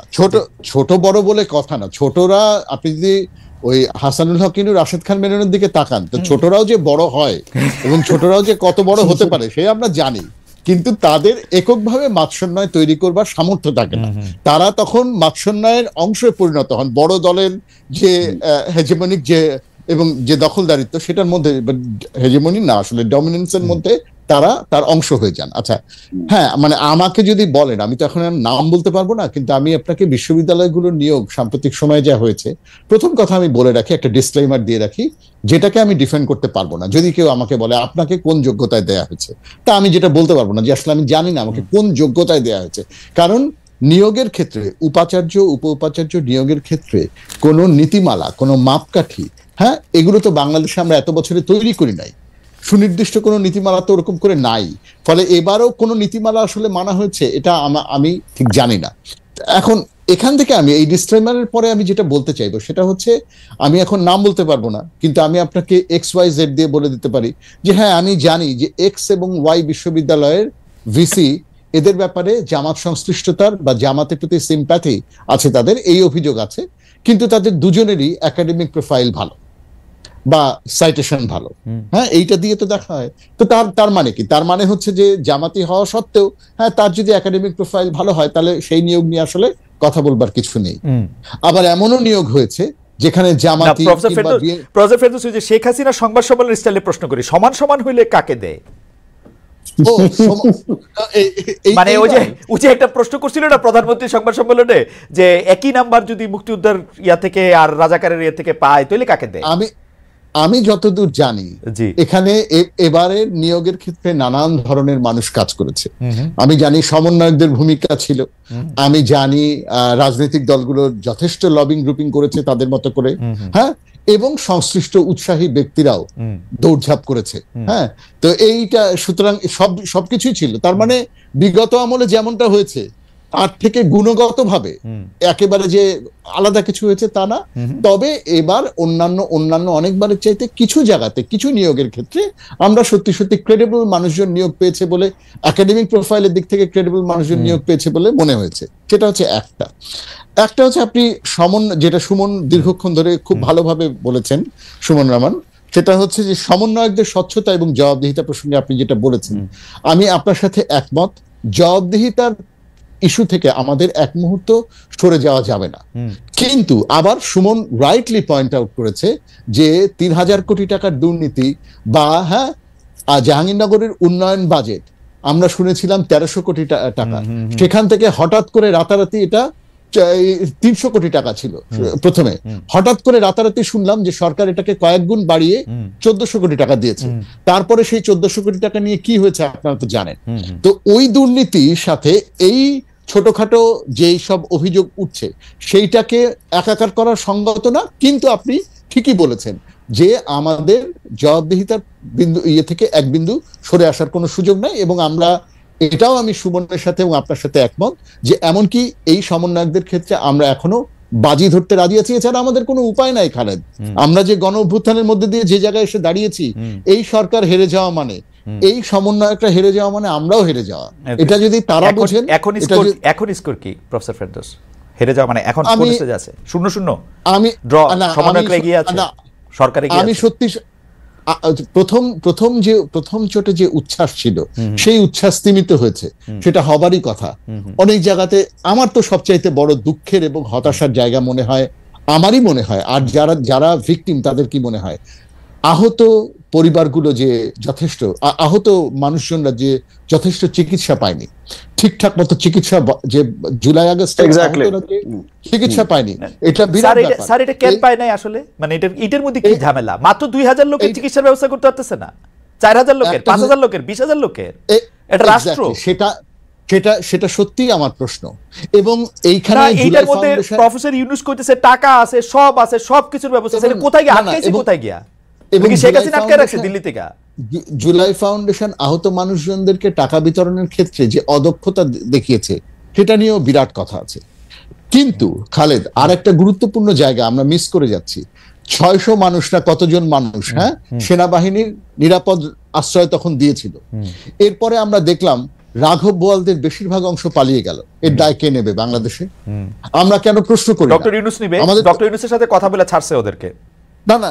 Speaker 2: ছোট বড় বলে কথা না, ছোটরা আপনি যদি ওই হাসানুল হক কিন্তু রাশেদ খান মেননের দিকে তাকান, তো ছোটরাও যে বড় হয় এবং ছোটরাও যে কত বড় হতে পারে সে আমরা জানি, কিন্তু তাদের এককভাবে মাৎসন্যায় তৈরি করবার সামর্থ্য থাকে না। তারা তখন মাৎসন্যায়ের অংশে পরিণত হন, বড় দলের যে হেজেমনিক যে এবং যে দখলদারিত্ব সেটার মধ্যে, হেজেমনি না আসলে ডমিনেন্সের মধ্যে তারা তার অংশ হয়ে যান। আচ্ছা হ্যাঁ, মানে আমাকে যদি বলেন, আমি তো এখন নাম বলতে পারবো না, কিন্তু আমি আপনাকে বিশ্ববিদ্যালয়গুলোর নিয়োগ সাম্প্রতিক সময়ে যা হয়েছে, প্রথম কথা আমি বলে রাখি, একটা ডিসক্লেইমার দিয়ে রাখি, যেটাকে আমি ডিফেন্ড করতে পারবো না। যদি কেউ আমাকে বলে আপনাকে কোন যোগ্যতায় দেয়া হয়েছে, তা আমি যেটা বলতে পারবো না যে আসলে আমি জানি না আমাকে কোন যোগ্যতায় দেয়া হয়েছে। কারণ নিয়োগের ক্ষেত্রে, উপাচার্য উপ উপাচার্য নিয়োগের ক্ষেত্রে কোনো নীতিমালা, কোনো মাপকাঠি, হ্যাঁ, এগুলো তো বাংলাদেশে আমরা এত বছরে তৈরি করি নাই, সুনির্দিষ্ট কোনো নীতিমালা তো ওরকম করে নাই। ফলে এবারও কোনো নীতিমালা আসলে মানা হয়েছে এটা আমি ঠিক জানি না। এখন এখান থেকে আমি এই ডিসক্লেমারের পরে আমি যেটা বলতে চাইবো সেটা হচ্ছে, আমি এখন নাম বলতে পারবো না, কিন্তু আমি আপনাকে XYZ দিয়ে বলে দিতে পারি যে হ্যাঁ, আমি জানি যে X এবং Y বিশ্ববিদ্যালয়ের ভিসি এদের ব্যাপারে জামাত সংশ্লিষ্টতার বা জামাতের প্রতি সিম্প্যাথি আছে, তাদের এই অভিযোগ আছে, কিন্তু তাদের দুজনেরই একাডেমিক প্রোফাইল ভালো বা সাইটেশন ভালো। হ্যাঁ, এইটা দিয়ে তো দেখা হয়। তো তার মানে কি? তার মানে হচ্ছে যে জামাতি হওয়া সত্ত্বেও হ্যাঁ, তার যদি একাডেমিক প্রোফাইল ভালো হয় তাহলে সেই নিয়োগ নিয়ে আসলে কথা বলবার কিছু নেই। আবার এমনও নিয়োগ হয়েছে যেখানে জামাতি
Speaker 1: প্রফেসর ফেরদৌস, যে শেখ হাসিনা সংবাদ সম্মেলনের স্টাইলে প্রশ্ন করি, সমান সমান হইলে কাকে দেয়? মানে ওই যে একটা প্রশ্ন করছিল না প্রধানমন্ত্রী সংবাদ সম্মেলনে, যে একই নাম্বার যদি মুক্তিযোদ্ধার ইয়া থেকে আর রাজাকারের ইয়া থেকে পায় তাহলে কাকে দেয়?
Speaker 2: আমি যতদূর জানি এখানে এবারে নিয়োগের ক্ষেত্রে নানান ধরনের মানুষ কাজ করেছে। আমি জানি সমন্বয়কদের ভূমিকা ছিল, আমি জানি রাজনৈতিক দলগুলো যথেষ্ট লবিং গ্রুপিং করেছে তাদের মতো করে, হ্যাঁ, এবং সংশ্লিষ্ট উৎসাহী ব্যক্তিরাও দৌড়ঝাঁপ করেছে। হ্যাঁ, তো এইটা সুতরাং সবকিছুই ছিল। তার মানে বিগত আমলে যেমনটা হয়েছে তার থেকে গুণগতভাবে একেবারে যে আলাদা কিছু হয়েছে তা না। তবে এবার অন্যান্য অনেকবারের চাইতে কিছু জায়গাতে কিছু নিয়োগের ক্ষেত্রে আমরা সত্যি সত্যি ক্রেডিবল মানুষজন নিয়োগ পেয়েছে বলে, একাডেমিক প্রোফাইলের দিক থেকে ক্রেডিবল মানুষজন নিয়োগ পেয়েছে বলে মনে হয়েছে। সেটা হচ্ছে একটা হচ্ছে আপনি যেটা সুমন দীর্ঘক্ষণ ধরে খুব ভালোভাবে বলেছেন, সুমন রহমান, সেটা হচ্ছে যে সমন্বয়কদের স্বচ্ছতা এবং জবাবদিহিতা প্রসঙ্গে আপনি যেটা বলেছেন, আমি আপনার সাথে একমত। জবাবদিহিতার ইস্যু থেকে আমাদের এক মুহূর্ত সরে যাওয়া যাবে না। কিন্তু আবার সুমন রাইটলি পয়েন্ট আউট করেছে যে ৩,০০০ কোটি টাকার দুর্নীতি বা জাহাঙ্গীরনগরের উন্নয়ন বাজেট আমরা শুনেছিলাম ১৩০০ কোটি টাকা, সেখান থেকে হঠাৎ করে রাতারাতি এটা ৩০০ কোটি টাকা ছিল প্রথমে, হঠাৎ করে রাতারাতি শুনলাম যে সরকার এটাকে কয়েক গুণ বাড়িয়ে ১৪০০ কোটি টাকা দিয়েছে। তারপরে সেই ১৪০০ কোটি টাকা নিয়ে কি হয়েছে আপনারা তো জানেন। তো ওই দুর্নীতির সাথে এই ছোটখাটো যেই সব অভিযোগ উঠছে সেইটাকে একাকার করার সঙ্গত না। কিন্তু আপনি ঠিকই বলেছেন যে আমাদের জবাবদিহিতার বিন্দু থেকে এক বিন্দু সরে আসার কোনো সুযোগ নাই। এবং এটাও আমি সুমনের সাথে এবং আপনার সাথে একমত যে এমনকি এই সমন্বয়কদের ক্ষেত্রে আমরা এখনো বাজি ধরতে রাজি আছি। এছাড়া আমাদের কোনো উপায় নাই খালেদ। আমরা যে গণ অভ্যুত্থানের মধ্যে দিয়ে যে জায়গায় এসে দাঁড়িয়েছি, এই সরকার হেরে যাওয়া মানে, এই সমন্বয়কটা হেরে যাওয়া মানে আমরাও হেরে যাওয়া। এটা যদি তারা বোঝেন।
Speaker 1: এখন স্কোর কি প্রফেসর ফেরদৌস? হেরে যাওয়া মানে এখন কোন স্টেজে আছে? 0-0
Speaker 2: আমি
Speaker 1: ড্র, সমন্বয়ক এগিয়ে আছে, সরকার এগিয়ে আছে।
Speaker 2: আমি সত্যি প্রথম চোটে যে উচ্ছ্বাস ছিল সেই উচ্ছ্বাস স্তীমিত হয়েছে, সেটা হবারই কথা। অনেক জায়গাতে আমার তো সবচাইতে বড় দুঃখের এবং হতাশার জায়গা মনে হয়, আমারই মনে হয়, আর যারা ভিকটিম তাদের কি মনে হয়, আহত পরিবারগুলো যে যথেষ্ট, আহত মানুষজনরা যে যথেষ্ট চিকিৎসা পায়নি, ঠিকঠাক মতো চিকিৎসা, যে জুলাই আগস্টে চিকিৎসা পায়নি, এটা বিরাট ব্যাপার।
Speaker 1: স্যার এটা কেন পায় নাই আসলে? মানে এটার মধ্যে কি ঝামেলা? মাত্র ২,০০০ লোকের চিকিৎসার ব্যবস্থা করতে পারতেছে না, ৪,০০০ লোকের, ৫,০০০ লোকের, ২০,০০০ লোকের, এটা রাষ্ট্র।
Speaker 2: সেটা সত্যিই আমার প্রশ্ন। এবং এইখানে
Speaker 1: এইটার মধ্যে প্রফেসর ইউনূস কইতেছে টাকা আছে, সব আছে, সবকিছুর ব্যবস্থা আছে, কোথায় গিয়া আটকাইছে? কোথায় গিয়া? এবং শেখ হাসিনা আটকায় রাখছে দিল্লি থেকে।
Speaker 2: জুলাই ফাউন্ডেশন আহত মানুষজনদেরকে টাকা বিতরণের ক্ষেত্রে যে অদক্ষতা দেখিয়েছে সেটা নিয়েও বিরাট কথা আছে। কিন্তু খালেদ, আর একটা গুরুত্বপূর্ণ জায়গা আমরা মিস করে যাচ্ছি। ৬০০ মানুষ না কতজন মানুষ, হ্যাঁ, সেনাবাহিনীর নিরাপদ আশ্রয় তখন দিয়েছিল। এরপরে আমরা দেখলাম রাঘব বোয়ালদের বেশিরভাগ অংশ পালিয়ে গেল। এর দায় কে নেবে বাংলাদেশে? আমরা কেন প্রশ্ন করি?
Speaker 1: ডক্টর ইউনূস নেবে। ডক্টর ইউনূসের সাথে কথা বলে ছাড়ছে ওদেরকে।
Speaker 2: না না,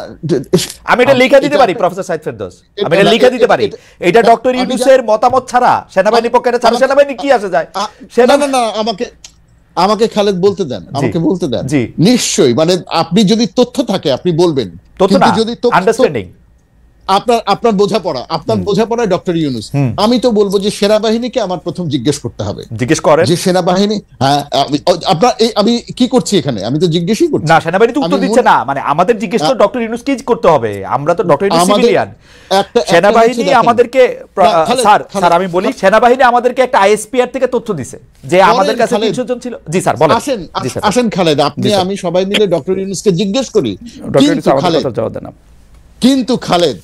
Speaker 1: আমি এটা লিখে দিতে পারি প্রফেসর সাইদ ফেরদৌস, আমি এটা লিখে দিতে পারি। এটা ডক্টর ইউনূসের মতামত ছাড়া সেনাবাহিনী পক্ষে ছাড়া সেনাবাহিনী কি আসে যায়?
Speaker 2: না, আমাকে খালেদ বলতে দেন, আমাকে বলতে দেন। নিশ্চয়ই, মানে আপনি যদি তথ্য থাকে আপনি বলবেন, কিন্তু যদি
Speaker 1: আন্ডারস্ট্যান্ডিং
Speaker 2: আপনার বোঝাপড়ায় ডক্টর ইউনূস, আমি তো বলবো যে সেনাবাহিনীকে আমার প্রথম জিজ্ঞেস করতে হবে।
Speaker 1: জিজ্ঞেস করেন
Speaker 2: যে সেনাবাহিনী, হ্যাঁ, আমি কি করছি এখানে? আমি তো জিজ্ঞেসই করছি
Speaker 1: না, সেনাবাহিনী তো উত্তর দিচ্ছে না। মানে আমাদের জিজ্ঞেস তো ডক্টর ইউনূস কি করতে হবে? আমরা তো ডক্টর ইউনূস সিভিলিয়ান। সেনাবাহিনী আমাদেরকে, স্যার আমি বলি, সেনাবাহিনী আমাদেরকে একটা আইএসপিআর থেকে তথ্য দিছে যে আমাদের কাছে ৩০০ জন ছিল। জি স্যার বলেন।
Speaker 2: আসেন খালেদ, আমি সবাই মিলে ডক্টর ইউনূসকে জিজ্ঞেস করি। কিন্তু খালেদ,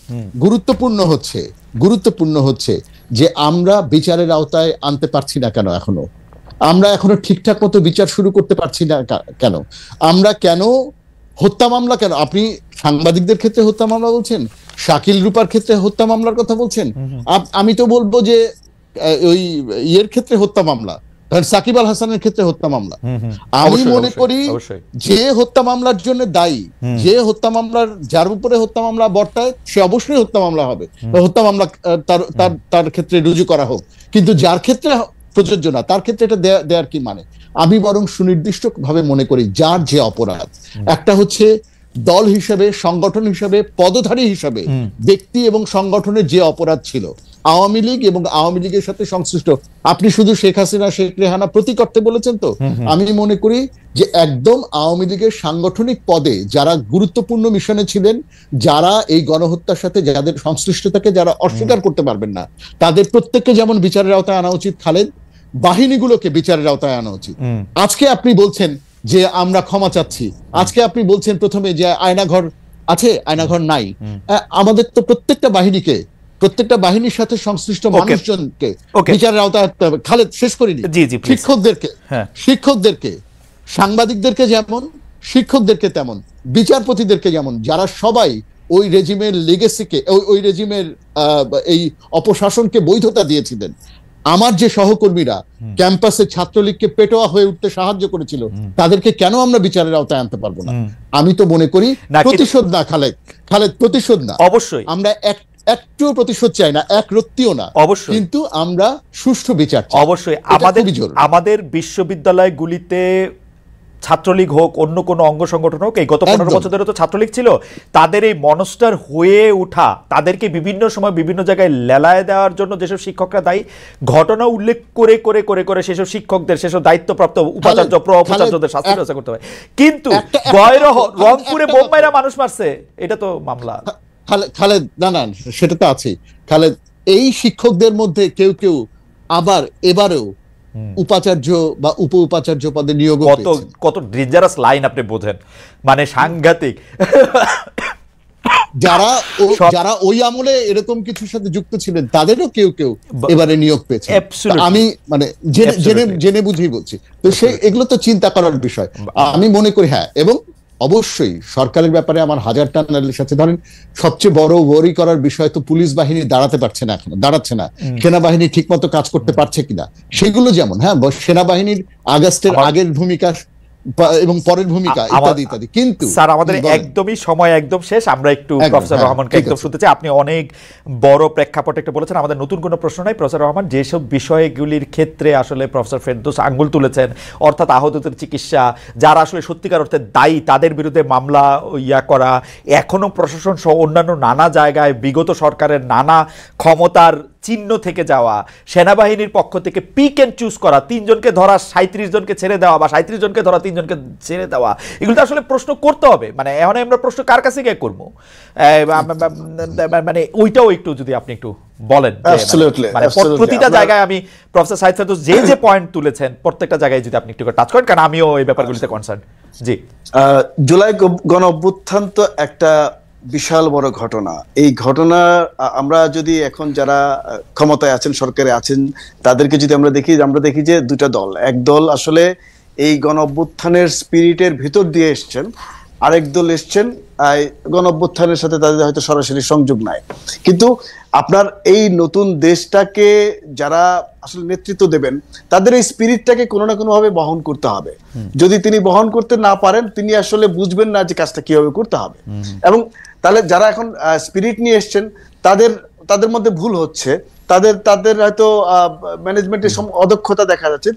Speaker 2: গুরুত্বপূর্ণ হচ্ছে যে আমরা বিচারের আওতায় আনতে পারছি না কেন? আমরা এখনো ঠিকঠাক মতো বিচার শুরু করতে পারছি না কেন? আমরা কেন হত্যা মামলা, কেন আপনি সাংবাদিকদের ক্ষেত্রে হত্যা মামলা বলছেন, শাকিল রূপার ক্ষেত্রে হত্যা মামলার কথা বলছেন, আমি তো বলবো যে ওই ইয়ের ক্ষেত্রে হত্যা মামলা, সাকিব আল হাসানের ক্ষেত্রে হত্যা মামলা। আমি মনে করি যে হত্যা মামলার জন্য দায়ী, যে হত্যা মামলার, যার উপরে হত্যা মামলা বর্তায়, সে অবশ্যই হত্যা মামলা হবে, হত্যা মামলা তার ক্ষেত্রে রুজু করা হোক। কিন্তু যার ক্ষেত্রে প্রযোজ্য না তার ক্ষেত্রে এটা দেওয়ার কি মানে? আমি বরং সুনির্দিষ্টভাবে মনে করি যার যে অপরাধ, একটা হচ্ছে দল হিসেবে, সংগঠন হিসেবে, পদধারী হিসেবে ব্যক্তি এবং সংগঠনের যে অপরাধ ছিল, আওয়ামী লীগ এবং আওয়ামী লীগের সাথে সংশ্লিষ্ট, আপনি শুধু শেখ হাসিনা শেখ রেহানা প্রতীক অর্থে বলেছেন তো, আমি মনে করি যে একদম আওয়ামী লীগের সাংগঠনিক পদে যারা গুরুত্বপূর্ণ মিশনে ছিলেন, যারা এই গণহত্যার সাথে যাদের সংশ্লিষ্টতাকে যারা অস্বীকার করতে পারবেন না, তাদের প্রত্যেককে যেমন বিচারের আওতায় আনা উচিত, খালেদ, বাহিনীগুলোকে বিচারের আওতায় আনা উচিত। আজকে আপনি বলছেন যে আমরা ক্ষমা চাচ্ছি, আজকে আপনি বলছেন প্রথমে যে আয়নাঘর আছে, আয়নাঘর নাই। আমাদের তো প্রত্যেকটা বাহিনীর সাথে সংশ্লিষ্ট মানুষজনকে বিচারের আওতায় আনতে হবে। খালেদ, শেষ করিনি। শিক্ষকদেরকে, সাংবাদিকদেরকে যেমন, শিক্ষকদেরকে তেমন, বিচারপতিদেরকে যেমন, যারা সবাই ওই রেজিমের লিগেসিকে, ওই রেজিমের এই অপশাসনকে বৈধতা দিয়েছিলেন। আমার যে সহকর্মীরা ক্যাম্পাসে ছাত্রলীগকে পেটোয়া হয়ে উঠতে সাহায্য করেছিল, তাদেরকে কেন আমরা বিচারের আওতায় আনতে পারবো না? আমি তো মনে করি প্রতিশোধ না, খালেদ প্রতিশোধ না, অবশ্যই আমরা একটু প্রতিশোধ চাই না, এক রত্তিও না, অবশ্যই, কিন্তু আমরা সুষ্ঠু বিচার চাই।
Speaker 1: অবশ্যই আমাদের বিশ্ববিদ্যালয়গুলিতে ছাত্রলীগ হোক, অন্য কোনো অঙ্গ সংগঠন হোক, এই গত 15 বছর ধরে তো ছাত্রলীগ ছিল, তাদের এই মনস্টার হয়ে ওঠা, তাদেরকে বিভিন্ন সময় বিভিন্ন জায়গায় লেলায় দেওয়ার জন্য যেসব শিক্ষকরা দায়ী, ঘটনা উল্লেখ করে করে করে করে সেসব শিক্ষকদের, সেসব দায়িত্বপ্রাপ্ত উপাচার্য, উপাচার্যদের শাস্তি ব্যবস্থা করতে হয়। কিন্তু রংপুরে বোম্বাইরা মানুষ মারছে, এটা তো মামলা।
Speaker 2: খালেদ, না সেটা তো আছে খালেদ। এই শিক্ষকদের মধ্যে কেউ কেউ আবার এবারেও উপাচার্য বা উপ উপাচার্য পদে নিয়োগ,
Speaker 1: কত ডেঞ্জারাস লাইন আপনি বোঝেন, মানে সাংঘাতিক।
Speaker 2: যারা ওই আমলে এরকম কিছুর সাথে যুক্ত ছিলেন, তাদেরও কেউ কেউ এবারে নিয়োগ পেয়েছে। আমি মানে জেনে বুঝেই বলছি। তো এগুলো তো চিন্তা করার বিষয়। আমি মনে করি হ্যাঁ, এবং অবশ্যই সরকারের ব্যাপারে আমার হাজারটা নালিশ আছে। ধরেন সবচেয়ে বড় ওয়ারি করার বিষয় তো পুলিশ বাহিনী দাঁড়াতে পারছে না, এখনো দাঁড়াচ্ছে না। সেনাবাহিনী ঠিক মতো কাজ করতে পারছে কিনা, সেগুলো যেমন, হ্যাঁ, সেনাবাহিনীর আগস্টের আগের ভূমিকা এবং পরের ভূমিকা ইত্যাদি ইত্যাদি। কিন্তু
Speaker 1: স্যার, আমাদের একদমই সময় একদম শেষ। আমরা একটু প্রফেসর রহমানকে একদম শুনতে চাই। আপনি অনেক বড় প্রেক্ষাপটে একটা বলেছেন, আমাদের নতুন কোনো প্রশ্ন নাই। প্রফেসর রহমান, যেসব বিষয়গুলির ক্ষেত্রে আসলে প্রফেসর ফেরদৌস আঙ্গুল তুলেছেন, অর্থাৎ আহতদের চিকিৎসা, যারা আসলে সত্যিকার অর্থে দায়ী তাদের বিরুদ্ধে মামলা করা, এখনো প্রশাসন সহ অন্যান্য নানা জায়গায় বিগত সরকারের নানা ক্ষমতার চিহ্ন থেকে যাওয়া, সেনাবাহিনীর পক্ষ থেকে পিক এন্ড চুজ করা, 3 জনকে ধরা 37 জনকে ছেড়ে দেওয়া, বা 37 জনকে ধরা 3 জনকে ছেড়ে দেওয়া, এগুলো তো আসলে প্রশ্ন করতে হবে। মানে এখন আমরা প্রশ্ন কার কাছে গিয়ে করবো? মানে ওইটাও একটু যদি আপনি একটু বলেন। প্রতিটা জায়গায় আমি প্রফেসর সাইদ ফেরদৌস যে পয়েন্ট তুলেছেন, প্রত্যেকটা জায়গায় যদি আপনি একটু টাচ করেন, কারণ আমিও এই ব্যাপারগুলিতে কনসার্ন। জি,
Speaker 3: জুলাই গণ অভ্যুত্থান তো একটা বিশাল বড় ঘটনা। এই ঘটনা আমরা যদি এখন যারা ক্ষমতায় আছেন, সরকারে আছেন, তাদেরকে যদি আমরা দেখি যে দুটা দল, এক দল আসলে এই গণ অভ্যুত্থানের স্পিরিটের ভিতর দিয়ে এসছেন, আরেক দল এসছেন গণ অভ্যুত্থানের সাথে তাদের হয়তো সরাসরি সংযোগ নাই। কিন্তু আপনার এই নতুন দেশটাকে যারা আসলে নেতৃত্ব দেবেন, তাদের এই স্পিরিটটাকে কোনো না কোনো ভাবে বহন করতে হবে। যদি তিনি বহন করতে না পারেন, তিনি আসলে বুঝবেন না যে কাজটা কিভাবে করতে হবে। এবং তাহলে যারা এখন স্পিরিট নিয়ে এসছেন, তাদের মধ্যে ভুল হচ্ছে, তাদের হয়তো ম্যানেজমেন্টের অদক্ষতা দেখা যাচ্ছে,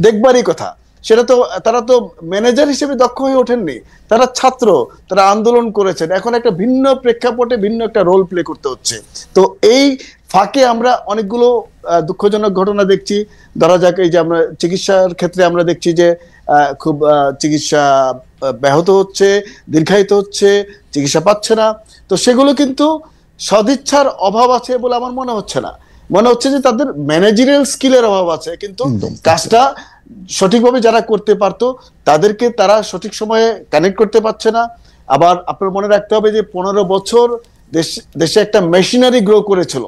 Speaker 3: দেখবারই কথা। সেটা তো তারা তো ম্যানেজার হিসেবে দক্ষ হয়ে ওঠেননি, তারা ছাত্র, তারা আন্দোলন করেছেন। এখন একটা ভিন্ন প্রেক্ষাপটে ভিন্ন একটা রোল প্লে করতে হচ্ছে। তো এই ফাঁকে আমরা অনেকগুলো দুঃখজনক ঘটনা দেখছি। ধরা যাক, এই যে আমরা চিকিৎসার ক্ষেত্রে আমরা দেখছি যে খুব চিকিৎসা ব্যাহত হচ্ছে, দীর্ঘায়িত হচ্ছে, চিকিৎসা পাচ্ছে না। তো সেগুলো কিন্তু সদিচ্ছার অভাব আছে বলে আমার মনে হচ্ছে না। মনে হচ্ছে যে তাদের ম্যানেজারিয়াল স্কিলের অভাব আছে, কিন্তু কাজটা সঠিকভাবে যারা করতে পারতো তাদেরকে তারা সঠিক সময়ে কানেক্ট করতে পারছে না। আবার আপনার মনে রাখতে হবে যে 15 বছর দেশে একটা মেশিনারি গ্রো করেছিল।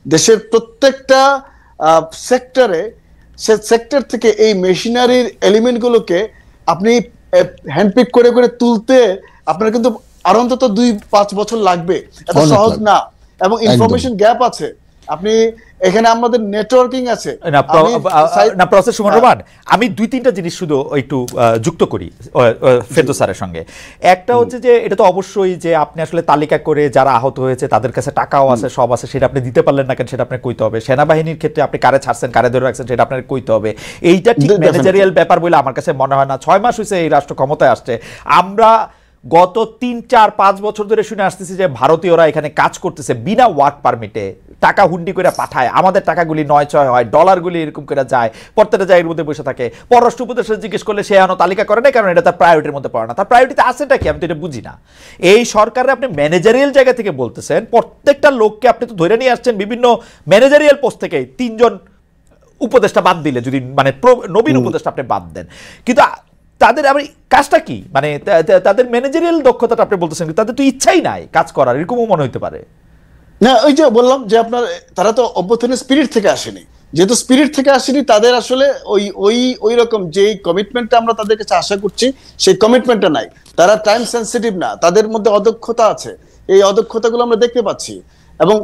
Speaker 3: দেশের প্রত্যেকটা সেক্টর থেকে এই মেশিনারির এলিমেন্টগুলোকে আপনি হ্যান্ডপিক করে করে তুলতে আপনার কিন্তু আর অন্তত 2-5 বছর লাগবে, এত সহজ না। এবং ইনফরমেশন গ্যাপ আছে। আপনি এখানে আমাদের নেটওয়ার্কিং আছে
Speaker 1: না প্রসেস সুমন রহমান, আমি 2-3টা জিনিস শুধু একটু যুক্ত করি ফেরদৌস স্যারের সঙ্গে। একটা হচ্ছে যে এটা তো অবশ্যই যে আপনি আসলে তালিকা করে যারা আহত হয়েছে তাদের কাছে টাকাও আছে, সব আছে, সেটা আপনি দিতে পারলেন না কেন সেটা আপনাকে কইতে হবে। সেনাবাহিনীর ক্ষেত্রে আপনি কারে ছাড়ছেন কারে ধরে রাখছেন সেটা আপনাকে কইতে হবে। এইটা ঠিক ম্যানেজারিয়াল ব্যাপার বলে আমার কাছে মনে হয় না। 6 মাস হয়েছে এই রাষ্ট্র ক্ষমতায় আসছে, আমরা গত 3-4-5 বছর ধরে শুনে আসতেছি যে ভারতীয়রা এখানে কাজ করতেছে বিনা ওয়ার্ক পারমিটে, টাকা হুন্ডি করে পাঠায়, আমাদের টাকাগুলি 9-6 হয়, ডলারগুলি এরকম করে যায়, প্রত্যেকটা জায়গার মধ্যে বসে থাকে। পররাষ্ট্র উপদেষ্টা জিজ্ঞেস করলে সে এখনো তালিকা করে না, কারণ এটা তার প্রায়োরিটির মধ্যে পড়ে না। তার প্রায়োরিটিতে আছেটা কি আমি তো এটা বুঝি না। এই সরকারে আপনি ম্যানেজারিয়াল জায়গা থেকে বলতেছেন, প্রত্যেকটা লোককে আপনি তো ধরে নিয়ে আসছেন বিভিন্ন ম্যানেজারিয়াল পোস্ট থেকে, 3 জন উপদেষ্টা বাদ দিলে, যদি মানে নবীন উপদেষ্টা আপনি বাদ দেন, কিন্তু তাদের আবার কাজটা কি, মানে তাদের ম্যানেজারিয়াল দক্ষতাটা আপনি বলতেছেন, তাদের তো ইচ্ছাই নাই কাজ করার, এরকমও মনে হতে পারে
Speaker 3: না। ওই যে বললাম যে আপনার তারা তো অভ্যুত্থানের স্পিরিট থেকে আসেনি, যেহেতু স্পিরিট থেকে আসেনি তাদের আসলে ওই রকম যে কমিটমেন্টটা আমরা তাদের কাছে আশা করছি সেই কমিটমেন্টটা নাই। তারা টাইম সেন্সিটিভ না, তাদের মধ্যে অদক্ষতা আছে, এই অদক্ষতাগুলো আমরা দেখতে পাচ্ছি। এবং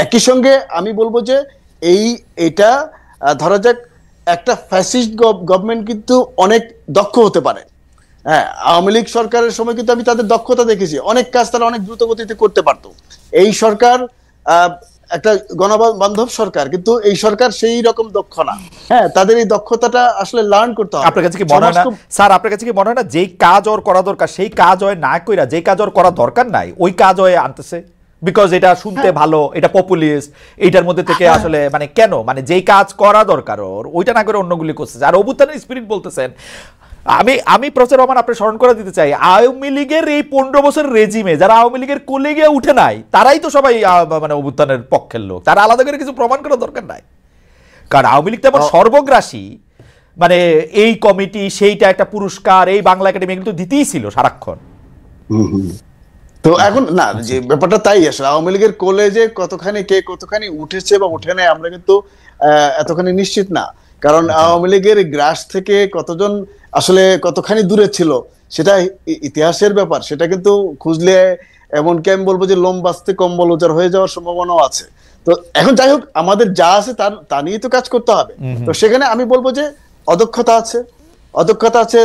Speaker 3: একই সঙ্গে আমি বলবো যে এটা ধরা যাক একটা ফ্যাসিস্ট গভর্নমেন্ট কিন্তু অনেক দক্ষ হতে পারে। হ্যাঁ, আওয়ামী লীগ সরকারের সময় কিন্তু আমি তাদের দক্ষতা দেখেছি, অনেক কাজ তারা অনেক দ্রুত গতিতে করতে পারতো। এই সরকার একটা গণবান্ধব সরকার, কিন্তু এই সরকার সেই রকম দক্ষ না। হ্যাঁ, তাদের এই দক্ষতাটা আসলে লার্ন করতে হবে।
Speaker 1: আপনার কাছে কি মনে হয় না স্যার, আপনার কাছে কি মনে হয় না যেই কাজ ওর করা দরকার সেই কাজ হয় না কইরা যেই কাজ ওর করা দরকার নাই ওই কাজ হয় আনতেছে, বিকজ এটা শুনতে ভালো, এটা পপুলিস্ট, এইটার মধ্যে থেকে আসলে মানে কেন, মানে যেই কাজ করা দরকার ওর ওইটা না করে অন্যগুলি করতেছে। আর অভ্যুত্থানের স্পিরিট বলতেছেন, আমি প্রফেসর রহমান আপনি স্মরণ করে দিতে চাই, আওয়ামী লীগের এই 15 বছরের রেজিমে যারা আওয়ামী লীগের কোলে গিয়ে উঠে নাই তারাই তো সবাই মানে অভ্যুত্থানের পক্ষের লোক, তারা আলাদা করে কিছু প্রমাণ করার দরকার নাই। কারণ আওয়ামী লীগ তো আবার সর্বগ্রাসী, মানে এই কমিটি সেইটা একটা পুরস্কার, এই বাংলা একাডেমি এগুলো তো দিতেই ছিল সারাক্ষণ।
Speaker 3: তো এখন না, যে ব্যাপারটা তাই আসলে আওয়ামী লীগের কলেজে কতখানি উঠেছে বা উঠে নেয় আমরা কিন্তু এতখানি নিশ্চিত না। কারণ আওয়ামী লীগের গ্রাস থেকে কতজন আসলে কতখানি দূরে ছিল সেটা ইতিহাসের ব্যাপার, সেটা কিন্তু খুঁজলে এমনকি আমি বলবো যে লোম বাঁচতে কম্বল উজাড় হয়ে যাওয়ার সম্ভাবনাও আছে। তো এখন যাই হোক, আমাদের যা আছে তা নিয়ে তো কাজ করতে হবে। তো সেখানে আমি বলবো যে অদক্ষতা আছে,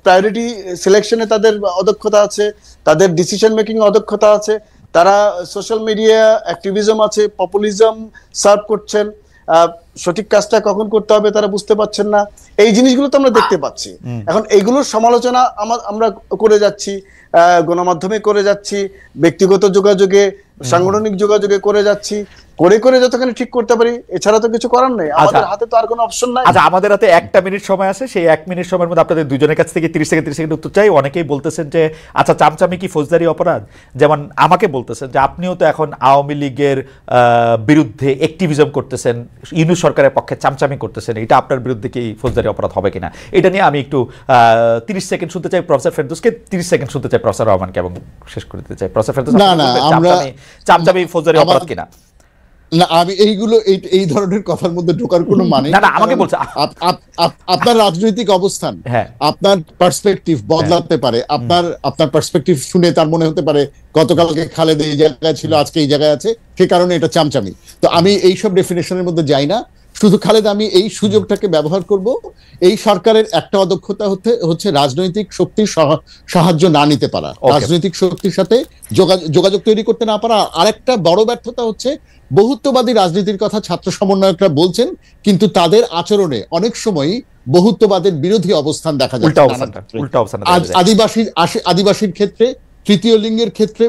Speaker 3: প্রায়োরিটি সিলেকশনে তাদের অদক্ষতা আছে, তাদের ডিসিশন মেকিং অদক্ষতা আছে, তারা সোশ্যাল মিডিয়া অ্যাক্টিভিজম আছে, পপুলিজম সার্ভ করছেন, সঠিক কাজটা কখন করতে হবে তারা বুঝতে পারছেন না। এই জিনিসগুলো তো আমরা দেখতে পাচ্ছি। এখন এইগুলোর সমালোচনা আমরা করে যাচ্ছি, গণমাধ্যমে করে যাচ্ছি, ব্যক্তিগত যোগাযোগে, সাংগঠনিক যোগাযোগে করে যাচ্ছি, করে যতখানি ঠিক করতে পারি, এছাড়া তো কিছু করার নেই, আমাদের হাতে তো আর কোনো অপশন নাই।
Speaker 1: আচ্ছা, আমাদের হাতে 1 মিনিট সময় আছে, সেই 1 মিনিট সময়ের মধ্যে আপনাদের দুজনের কাছ থেকে 30 সেকেন্ড উত্তর চাই। অনেকেই বলতেছেন যে আচ্ছা চামচামি কি ফৌজদারি অপরাধ, যেমন আমাকে বলতেছেন যে আপনিও তো এখন আওয়ামী লীগের বিরুদ্ধে অ্যাক্টিভিজম করতেছেন, ইউনূস সরকারের পক্ষে চামচামি করতেছেন, এটা আপনার বিরুদ্ধে কি ফৌজদারি অপরাধ হবে কিনা, এটা নিয়ে আমি একটু 30 সেকেন্ড শুনতে চাই প্রফেসর ফেরদৌসকে, 30 সেকেন্ড শুনতে চাই প্রফেসর রহমানকে এবং শেষ করে দিতে চাই। প্রফেসর ফেরদৌস, চামচামি ফৌজদারি অপরাধ কিনা?
Speaker 2: না, আমি এই ধরনের কথার মধ্যে ঢোকার কোনো মানে
Speaker 1: না, আমাকে বলছে
Speaker 2: আপনার রাজনৈতিক অবস্থান, আপনার পার্সপেক্টিভ বদলাতে পারে। আপনার পার্সপেক্টিভ শুনে তার মনে হতে পারে গতকালকে খালেদ এই জায়গায় ছিল, আজকে এই জায়গায় আছে, সে কারণে এটা চামচামি। তো আমি এইসব ডেফিনেশনের মধ্যে যাই না। শুধু খালেদ, আমি এই সুযোগটাকে ব্যবহার করব, এই সরকারের একটা অদক্ষতা হচ্ছে রাজনৈতিক শক্তির সাহায্য না নিতে পারা, রাজনৈতিক শক্তির সাথে যোগাযোগ তৈরি করতে না পারা। আরেকটা বড় ব্যর্থতা হচ্ছে বহুত্ববাদী রাজনীতির কথা ছাত্র সমন্বয়করা বলছেন, কিন্তু তাদের আচরণে অনেক সময় বহুত্ববাদের বিরোধী অবস্থান দেখা যায়। আদিবাসীর ক্ষেত্রে, তৃতীয় লিঙ্গের ক্ষেত্রে,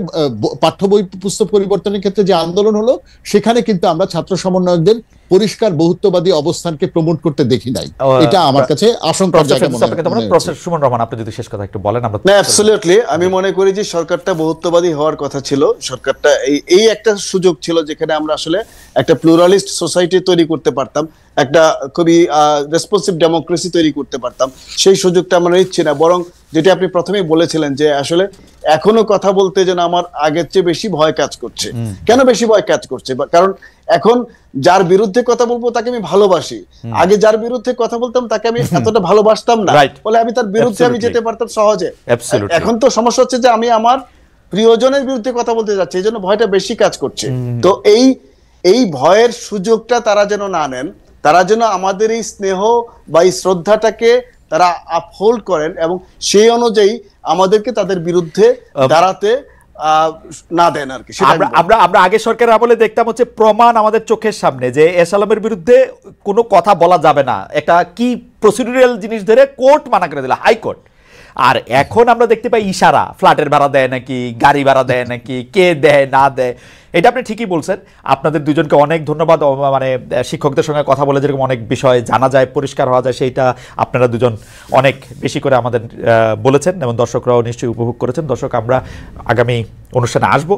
Speaker 2: পাঠ্য বই পুস্তক পরিবর্তনের ক্ষেত্রে যে আন্দোলন হলো, সেখানে কিন্তু আমরা ছাত্র সমন্বয়কদের পরিষ্কার বহুত্ববাদী অবস্থানকে প্রমোট করতে দেখি নাই। এটা আমার কাছে আশঙ্কার জায়গা মনে হয়।
Speaker 1: প্রফেসর সুমন রহমান, আপনি যদি শেষ কথা একটু বলেন। আমরা
Speaker 3: অ্যাবসলিউটলি, আমি মনে করি যে সরকারটা বহুত্ববাদী হওয়ার কথা ছিল। সরকারটা এই একটা সুযোগ ছিল যেখানে আমরা আসলে একটা প্লুরালিস্ট সোসাইটি তৈরি করতে পারতাম, একটা খুবই রেসপন্সিভ ডেমোক্রেসি তৈরি করতে পারতাম। সেই সুযোগটা আমরা নিচ্ছি না, বরং যেটা আপনি প্রথমেই বলেছিলেন যে আসলে এখনো কথা বলতে যেন আমার আগের চেয়ে বেশি ভয় কাজ করছে। কেন বেশি ভয় কাজ করছে? কারণ এখন যার বিরুদ্ধে কথা বলবো তাকে আমি ভালোবাসি, আগে যার বিরুদ্ধে কথা বলতাম তাকে আমি এতটা ভালোবাসতাম না, বলে আমি তার বিরুদ্ধে আমি যেতে পারতাম সহজে। এখন তো সমস্যা হচ্ছে যে আমি আমার প্রিয়জনের বিরুদ্ধে কথা বলতে যাচ্ছি, এই জন্য ভয়টা বেশি কাজ করছে। তো এই ভয়ের সুযোগটা তারা যেন না নেন, তারা যেন আমাদের এই স্নেহ বা এই শ্রদ্ধাটাকে তারা আপহোল্ড করেন এবং সেই অনুযায়ী আমাদেরকে তাদের বিরুদ্ধে দাঁড়াতে না দেন আর কি।
Speaker 1: আমরা আগে সরকারের আমলে দেখতাম হচ্ছে প্রমাণ আমাদের চোখের সামনে যে এস আলমের বিরুদ্ধে কোনো কথা বলা যাবে না, একটা কি প্রসিডিউরাল জিনিস ধরে কোর্ট মানা করে দিল, হাইকোর্ট। আর এখন আমরা দেখতে পাই ইশারা, ফ্ল্যাটের ভাড়া দেয় নাকি, গাড়ি ভাড়া দেয় নাকি, কে দেয় না দেয়। এটা আপনি ঠিকই বলছেন। আপনাদের দুজনকে অনেক ধন্যবাদ। মানে শিক্ষকদের সঙ্গে কথা বলে যেরকম অনেক বিষয় জানা যায়, পরিষ্কার হওয়া যায়, সেইটা আপনারা দুজন অনেক বেশি করে আমাদের বলেছেন এবং দর্শকরাও নিশ্চয়ই উপভোগ করেছেন। দর্শক, আমরা আগামী অনুষ্ঠানে আসবো।